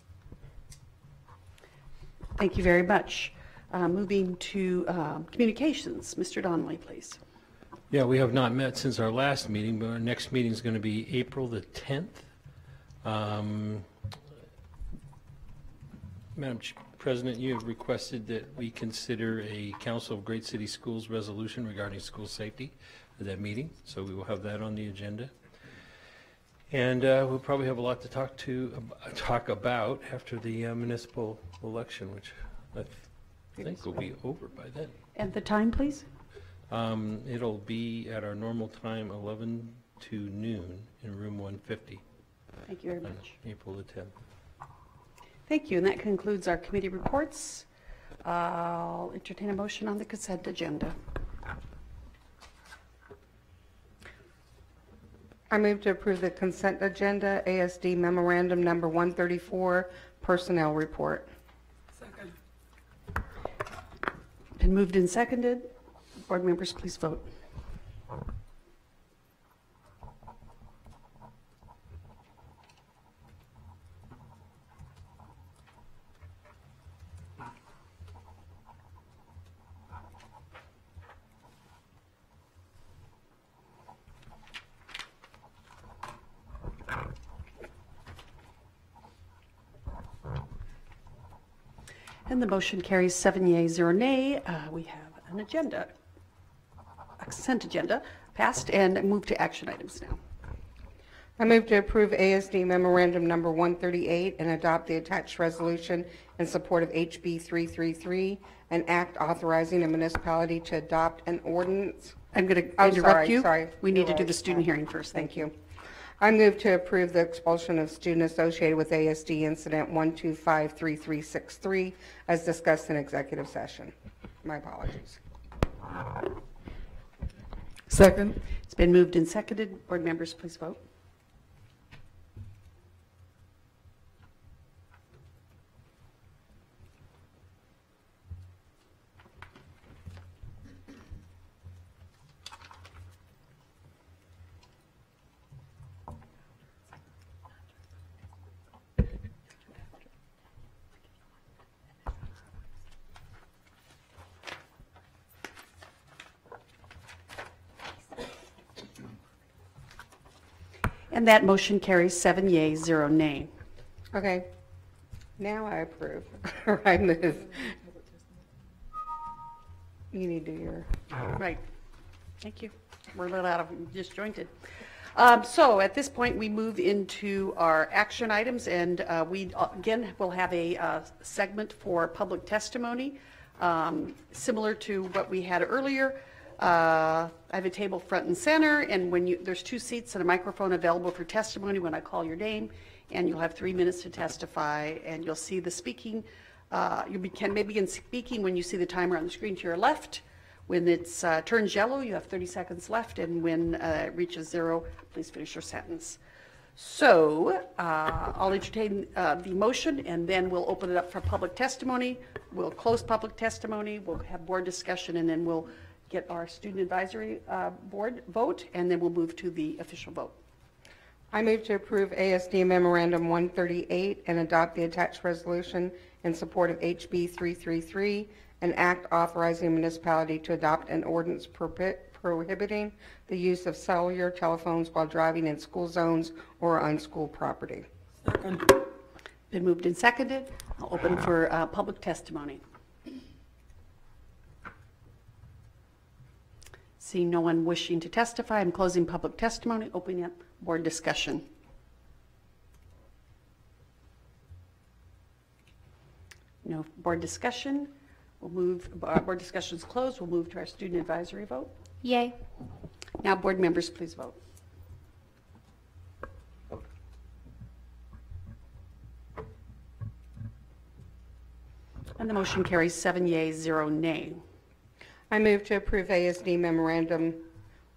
Thank you very much. Moving to communications. Mr. Donley, please. Yeah, we have not met since our last meeting, but our next meeting is going to be April the 10th. Madam President, you have requested that we consider a Council of Great City Schools resolution regarding school safety at that meeting, so we will have that on the agenda. And we'll probably have a lot to talk about after the municipal election, which I think will be over by then. And the time, please? It'll be at our normal time, 11 to noon, in room 150. Thank you very much. April the 10th. Thank you, and that concludes our committee reports. I'll entertain a motion on the consent agenda. I move to approve the consent agenda, ASD memorandum number 134, personnel report. Second. Been moved and seconded. Board members, please vote. And the motion carries 7 yeas, 0 nay. We have an agenda, a consent agenda, passed, and move to action items now. I move to approve ASD memorandum number 138 and adopt the attached resolution in support of HB 333, an act authorizing a municipality to adopt an ordinance. I'm going to interrupt you. Sorry. We need to do the student hearing first. Thank you. I move to approve the expulsion of student associated with ASD incident 1253363 as discussed in executive session. My apologies. Second. It's been moved and seconded. Board members, please vote. And that motion carries 7 yeas, 0 nay. Okay. Now I approve. Or I move. You need to do your... Right. Thank you. We're a little out of disjointed. So at this point, we move into our action items, and we again will have a segment for public testimony, similar to what we had earlier. I have a table front and center, and there's 2 seats and a microphone available for testimony when I call your name, and you'll have 3 minutes to testify, and you'll see the speaking. You can begin speaking when you see the timer on the screen to your left. When it turns yellow, you have 30 seconds left, and when it reaches 0, please finish your sentence. So I'll entertain the motion, and then we'll open it up for public testimony. We'll close public testimony. We'll have board discussion, and then we'll get our student advisory board vote, and then we'll move to the official vote. I move to approve ASD memorandum 138 and adopt the attached resolution in support of HB 333, an act authorizing a municipality to adopt an ordinance prohibiting the use of cellular telephones while driving in school zones or on school property. Second. Been moved and seconded. I'll open for public testimony. Seeing no one wishing to testify, I'm closing public testimony, opening up board discussion. No board discussion. We'll move, board discussion is closed. We'll move to our student advisory vote. Yay. Now, board members, please vote. And the motion carries 7 yeas, 0 nay. I move to approve ASD memorandum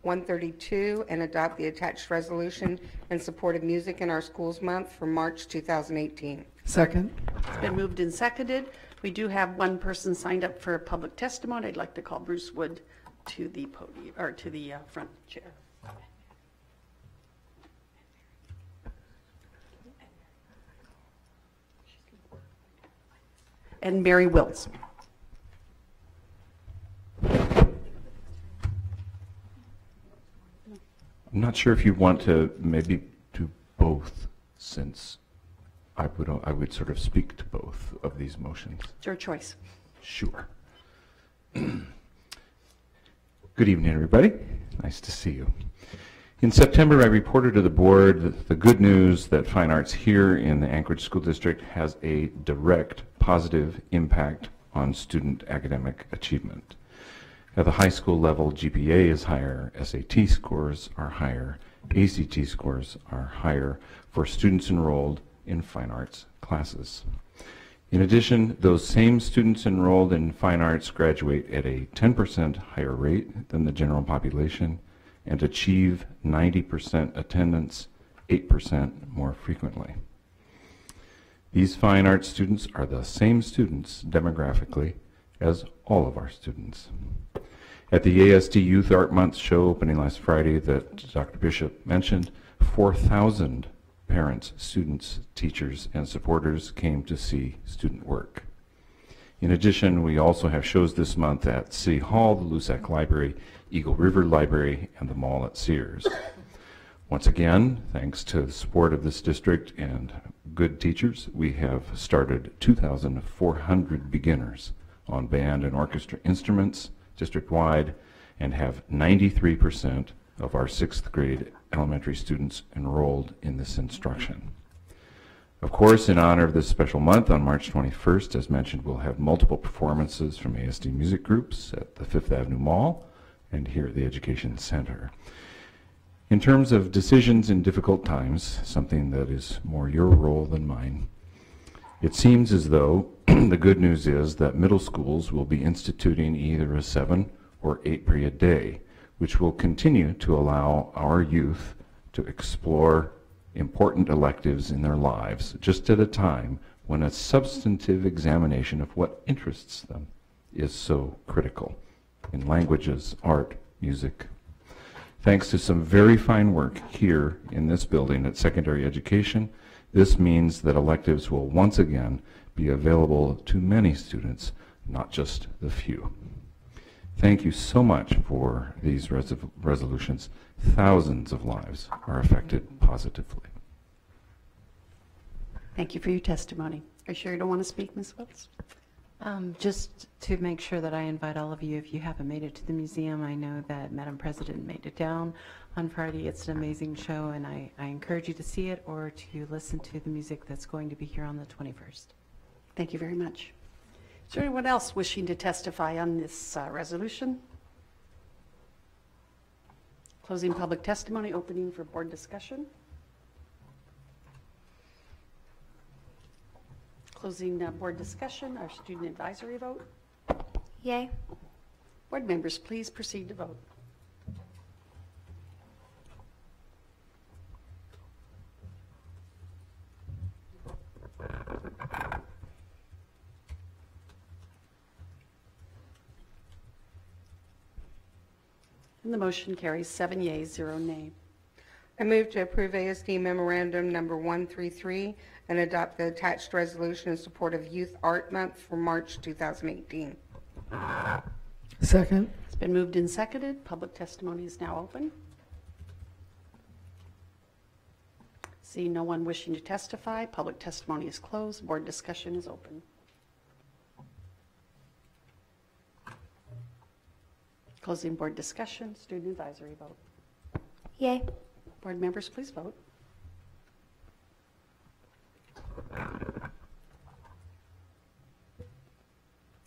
132 and adopt the attached resolution in support of Music in Our Schools Month for March 2018. Second. It's been moved and seconded. We do have one person signed up for public testimony. I'd like to call Bruce Wood to the podium, or to the front chair. And Mary Wills. I'm not sure if you want to maybe do both, since I would sort of speak to both of these motions. It's your choice. Sure. Good evening, everybody. Nice to see you. In September, I reported to the board the good news that fine arts here in the Anchorage School District has a direct positive impact on student academic achievement. At the high school level, GPA is higher, SAT scores are higher, ACT scores are higher for students enrolled in fine arts classes. In addition, those same students enrolled in fine arts graduate at a 10% higher rate than the general population and achieve 90% attendance 8% more frequently. These fine arts students are the same students demographically as all of our students. At the ASD Youth Art Month show opening last Friday that Dr. Bishop mentioned, 4,000 parents, students, teachers, and supporters came to see student work. In addition, we also have shows this month at City Hall, the Lusac Library, Eagle River Library, and the Mall at Sears. Once again, thanks to the support of this district and good teachers, we have started 2,400 beginners on band and orchestra instruments district-wide and have 93% of our 6th grade elementary students enrolled in this instruction. Of course, in honor of this special month, on March 21st, as mentioned, we'll have multiple performances from ASD music groups at the Fifth Avenue Mall and here at the Education Center. In terms of decisions in difficult times, something that is more your role than mine, it seems as though the good news is that middle schools will be instituting either a 7 or 8 period day, which will continue to allow our youth to explore important electives in their lives, just at a time when a substantive examination of what interests them is so critical in languages, art, music. Thanks to some very fine work here in this building at Secondary Education, this means that electives will once again be available to many students, not just the few. Thank you so much for these resolutions. Thousands of lives are affected positively. Thank you for your testimony. Are you sure you don't want to speak, Ms. Wills? Just to make sure that I invite all of you, if you haven't made it to the museum, I know that Madam President made it down on Friday. It's an amazing show, and I encourage you to see it or to listen to the music that's going to be here on the 21st. Thank you very much. Is there anyone else wishing to testify on this resolution? Closing public testimony, opening for board discussion. Closing board discussion, our student advisory vote. Yay. Board members, please proceed to vote. And the motion carries 7 yeas, 0 nay. I move to approve ASD Memorandum Number 133 and adopt the attached resolution in support of Youth Art Month for March 2018. Second. It's been moved and seconded. Public testimony is now open. Seeing no one wishing to testify, public testimony is closed. Board discussion is open. Closing board discussion, student advisory vote. Yay. Board members, please vote.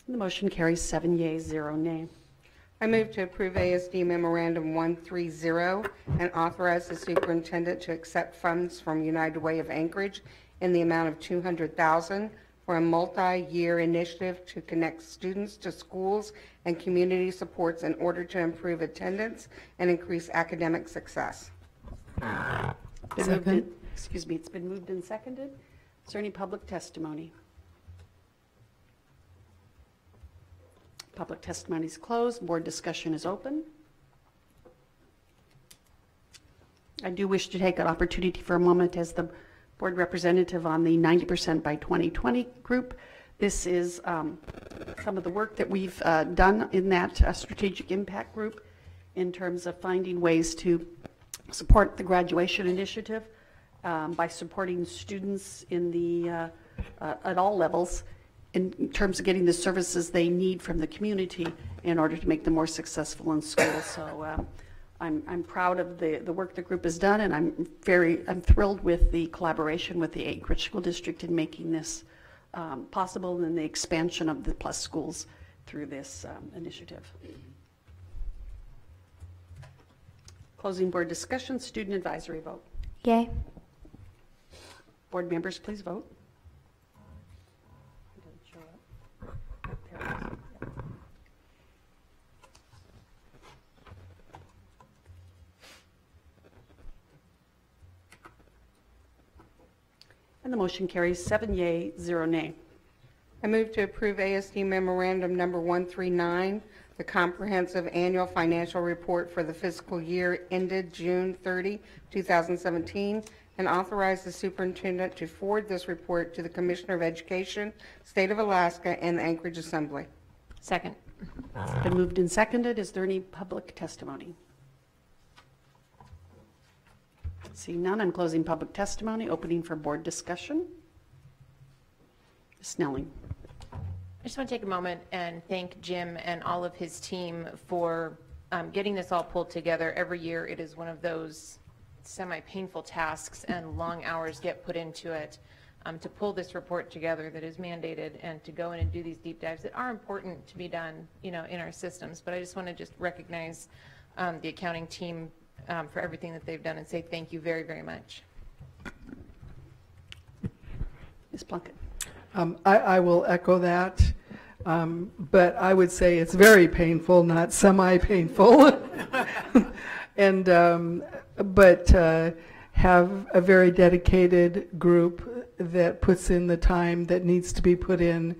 The motion carries 7 yeas, 0 nay. I move to approve ASD Memorandum 130 and authorize the superintendent to accept funds from United Way of Anchorage in the amount of $200,000 for a multi-year initiative to connect students to schools and community supports in order to improve attendance and increase academic success. It's been moved and seconded. Is there any public testimony? Public testimony is closed. Board discussion is open. I do wish to take an opportunity for a moment as the board representative on the 90% by 2020 group. This is some of the work that we've done in that strategic impact group in terms of finding ways to support the graduation initiative by supporting students in the at all levels in terms of getting the services they need from the community in order to make them more successful in school. So I'm proud of the work the group has done, and I'm thrilled with the collaboration with the Anchorage School District in making this possible and the expansion of the Plus schools through this initiative. Closing board discussion, student advisory vote. Yay. Board members, please vote. And the motion carries 7 yea, 0 nay. I move to approve ASD Memorandum Number 139, the Comprehensive Annual Financial Report for the fiscal year ended June 30, 2017, and authorize the superintendent to forward this report to the Commissioner of Education, State of Alaska, and the Anchorage Assembly. Second. It's been moved and seconded. Is there any public testimony? Seeing none, I'm closing public testimony, opening for board discussion. Ms. Snelling. I just want to take a moment and thank Jim and all of his team for getting this all pulled together. Every year it is one of those semi-painful tasks and long hours get put into it to pull this report together that is mandated and to go in and do these deep dives that are important to be done, you know, in our systems. But I just want to just recognize the accounting team for everything that they've done and say thank you very, very much. Ms. Plunkett. I will echo that, but I would say it's very painful, not semi-painful. And but have a very dedicated group that puts in the time that needs to be put in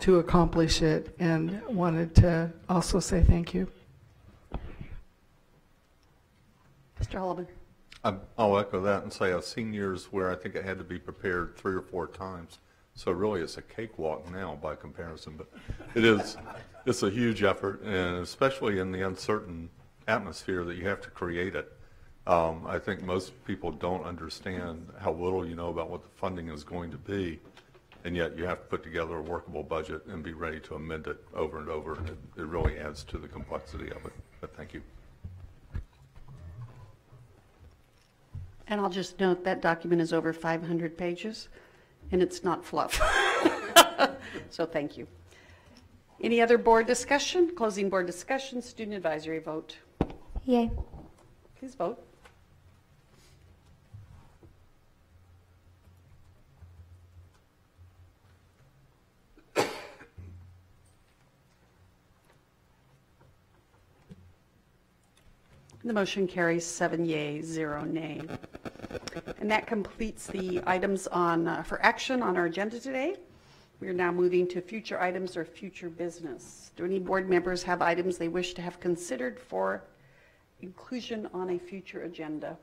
to accomplish it, and wanted to also say thank you. Mr. Holleman. I'll echo that and say I've seen years where I think it had to be prepared 3 or 4 times. So really it's a cakewalk now by comparison, but it's a huge effort, and especially in the uncertain atmosphere that you have to create it. I think most people don't understand how little you know about what the funding is going to be, and yet you have to put together a workable budget and be ready to amend it over and over. It really adds to the complexity of it, but thank you. And I'll just note that document is over 500 pages, and it's not fluff. So thank you. Any other board discussion? Closing board discussion, student advisory vote. Yay. Please vote. The motion carries 7 yea, 0 nay. And that completes the items on for action on our agenda today. We are now moving to future items or future business. Do any board members have items they wish to have considered for inclusion on a future agenda?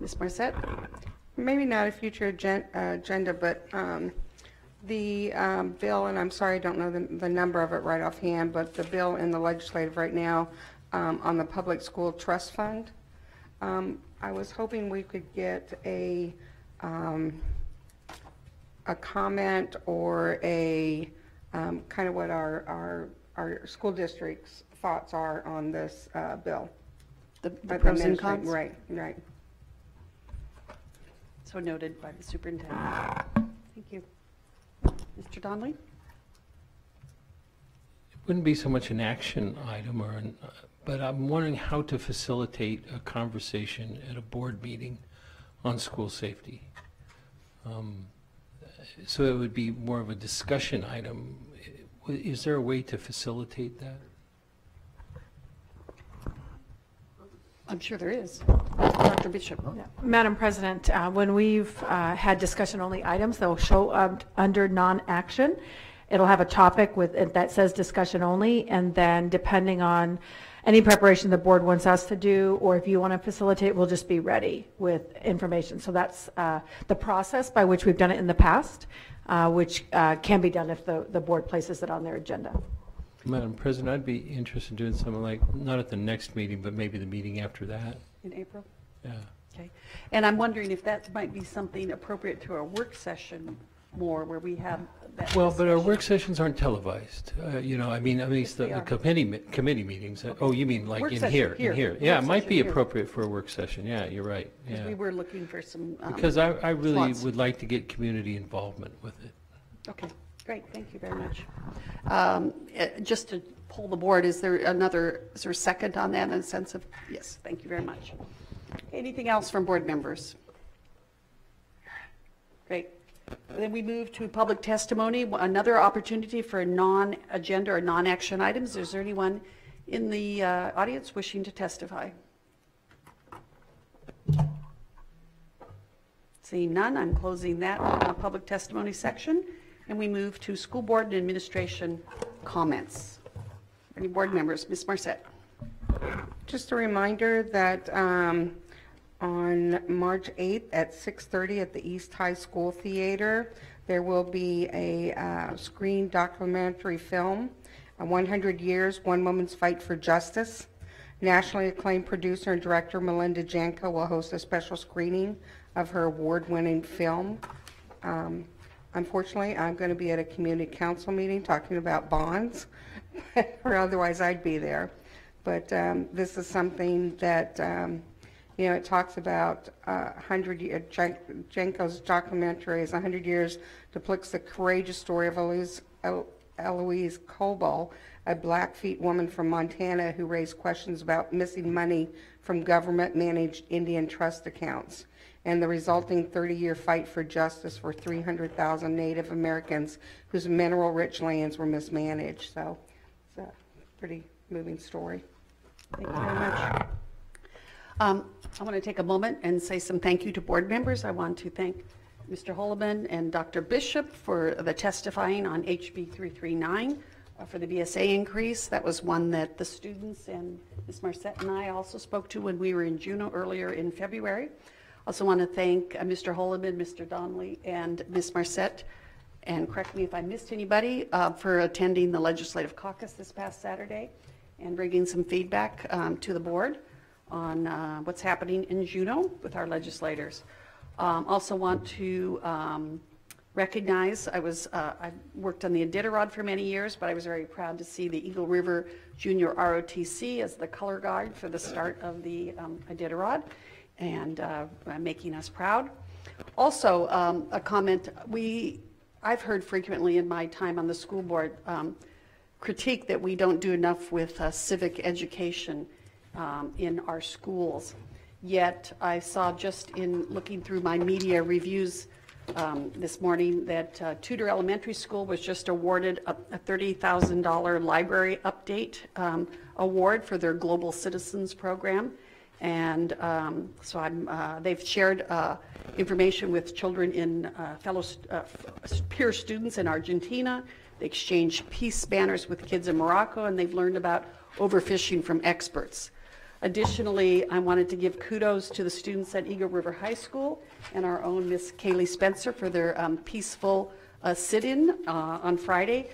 Ms. Marsett? Maybe not a future agenda, but the bill, and I'm sorry I don't know the number of it right offhand, but the bill in the legislative right now on the public school trust fund. I was hoping we could get a comment or a kind of what our school district's thoughts are on this bill. The pros and cons? Right, right. So noted by the superintendent. Thank you. Mr. Donley? It wouldn't be so much an action item, but I'm wondering how to facilitate a conversation at a board meeting on school safety. So it would be more of a discussion item. Is there a way to facilitate that? I'm sure there is. Dr. Bishop. Yeah. Madam President, when we've had discussion-only items, they'll show up under non-action. it'll have a topic that says discussion only, and then depending on any preparation the board wants us to do, or if you want to facilitate, we'll just be ready with information. So that's the process by which we've done it in the past, which can be done if the board places it on their agenda. Madam President, I'd be interested in doing something like, not at the next meeting, but maybe the meeting after that. In April? Yeah. Okay. And I'm wondering if that might be something appropriate to our work session more, where we have that. Well, but our work sessions aren't televised. You know, I mean, at least the committee meetings. Oh, you mean like Work in session here? here. In here. Work Yeah, it might session be here. appropriate for a work session. Yeah, you're right. Because Yeah. we were looking for some. Because I really slots. would like to get community involvement with it. Okay, great, thank you very much. Just to poll the board, is there a second on that in a sense of, yes, thank you very much. Anything else from board members? Great. Then we move to public testimony, another opportunity for non-agenda or non-action items. Is there anyone in the audience wishing to testify? Seeing none, I'm closing that public testimony section, and we move to school board and administration comments. Any board members? Ms. Marsett. Just a reminder that on March 8th at 6:30 at the East High School Theater, there will be a screen documentary film, 100 Years, One Woman's Fight for Justice. Nationally acclaimed producer and director Melinda Janko will host a special screening of her award-winning film. Unfortunately, I'm going to be at a community council meeting talking about bonds, or otherwise I'd be there. But this is something that, you know, it talks about 100 years, Janko's documentary is 100 Years, depicts the courageous story of Eloise Cobol, a Blackfeet woman from Montana who raised questions about missing money from government-managed Indian trust accounts, and the resulting 30-year fight for justice for 300,000 Native Americans whose mineral-rich lands were mismanaged. So it's a pretty moving story. Thank you very much. I want to take a moment and say some thank you to board members. I want to thank Mr. Holleman and Dr. Bishop for the testifying on HB 339 for the BSA increase. That was one that the students and Ms. Marsett and I also spoke to when we were in Juneau earlier in February. Also want to thank Mr. Holleman, Mr. Donley, and Ms. Marsett, and correct me if I missed anybody, for attending the Legislative Caucus this past Saturday and bringing some feedback to the board on what's happening in Juneau with our legislators. Also want to recognize, I worked on the Iditarod for many years, but I was very proud to see the Eagle River Junior ROTC as the color guard for the start of the Iditarod, and making us proud. Also, a comment, I've heard frequently in my time on the school board critique that we don't do enough with civic education in our schools. Yet I saw just in looking through my media reviews this morning that Tudor Elementary School was just awarded a $30,000 library update award for their Global Citizens program. And so they've shared information with children in peer students in Argentina. They exchanged peace banners with kids in Morocco, and they've learned about overfishing from experts. Additionally, I wanted to give kudos to the students at Eagle River High School and our own Miss Kaylee Spencer for their peaceful sit-in on Friday,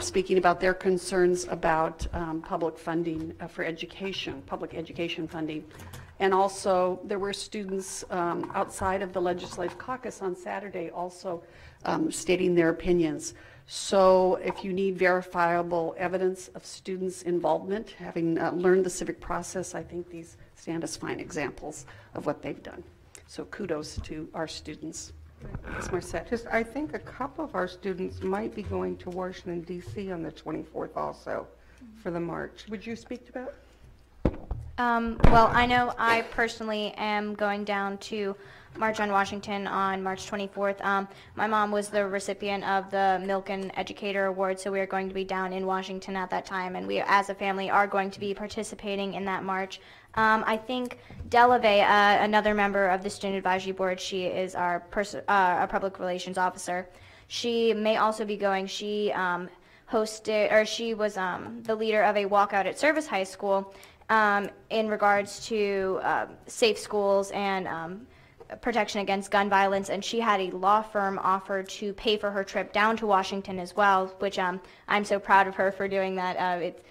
speaking about their concerns about public funding for education, public education funding. And also, there were students outside of the Legislative Caucus on Saturday also stating their opinions. So if you need verifiable evidence of students' involvement, having learned the civic process, I think these stand as fine examples of what they've done. So kudos to our students. Ms. Marsett. I think a couple of our students might be going to Washington, D.C. on the 24th also for the march. Would you speak to that? Well, I know I personally am going down to March on Washington on March 24th. My mom was the recipient of the Milken Educator Award, so we are going to be down in Washington at that time, and we as a family are going to be participating in that march. I think Delave, another member of the Student Advisory Board, she is our public relations officer. She may also be going. She she was the leader of a walkout at Service High School in regards to safe schools and protection against gun violence, and she had a law firm offer to pay for her trip down to Washington as well, which I'm so proud of her for doing that. It's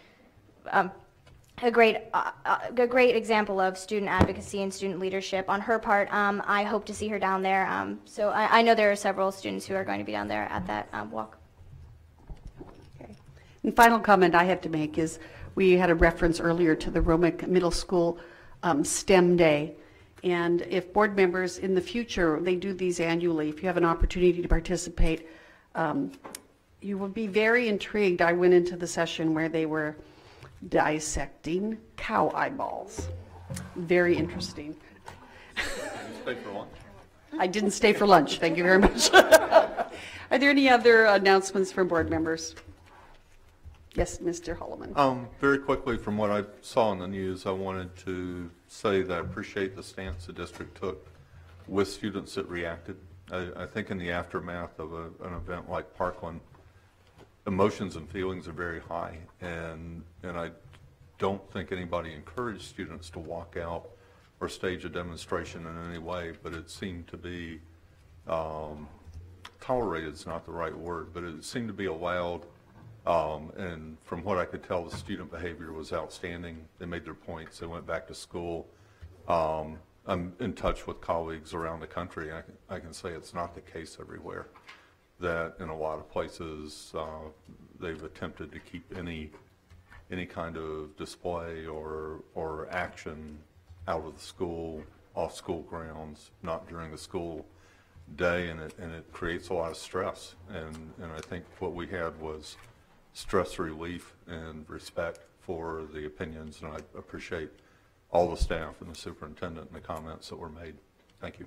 a great example of student advocacy and student leadership on her part. I hope to see her down there. So I know there are several students who are going to be down there at that walk. Okay. And final comment I have to make is we had a reference earlier to the Romick Middle School STEM Day. And if board members in the future, they do these annually, if you have an opportunity to participate, you will be very intrigued. I went into the session where they were dissecting cow eyeballs. Very interesting. Stay for lunch. I didn't stay for lunch, thank you very much. Are there any other announcements from board members? Yes, Mr. Holleman. Very quickly, from what I saw in the news, I wanted to say that I appreciate the stance the district took with students that reacted. I think in the aftermath of an event like Parkland, emotions and feelings are very high, and I don't think anybody encouraged students to walk out or stage a demonstration in any way, but it seemed to be, tolerated is not the right word, but it seemed to be allowed. And from what I could tell, the student behavior was outstanding. They made their points. They went back to school. I'm in touch with colleagues around the country. I can say it's not the case everywhere, that in a lot of places they've attempted to keep any kind of display or action out of the school, off school grounds, not during the school day, and it creates a lot of stress. And I think what we had was stress relief and respect for the opinions, and I appreciate all the staff and the superintendent and the comments that were made. Thank you.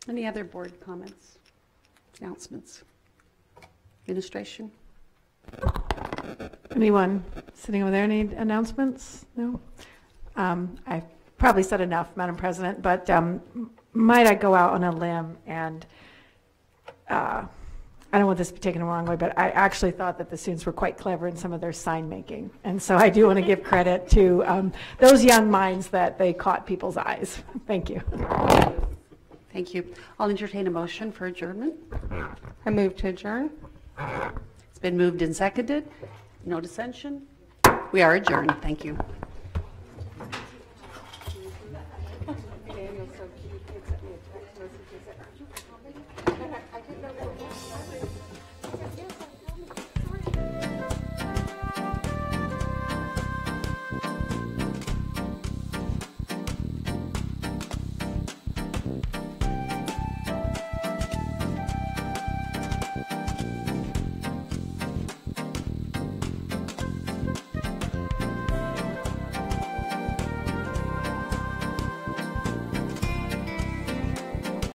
Any other board comments, announcements? Administration? Anyone sitting over there need announcements? No? I probably said enough, Madam President, but might I go out on a limb and I don't want this to be taken the wrong way, but I actually thought that the students were quite clever in some of their sign making. And so I do want to give credit to those young minds that they caught people's eyes. Thank you. Thank you. I'll entertain a motion for adjournment. I move to adjourn. It's been moved and seconded. No dissension. We are adjourned. Thank you. Daniel's so cute. He sent me a text message.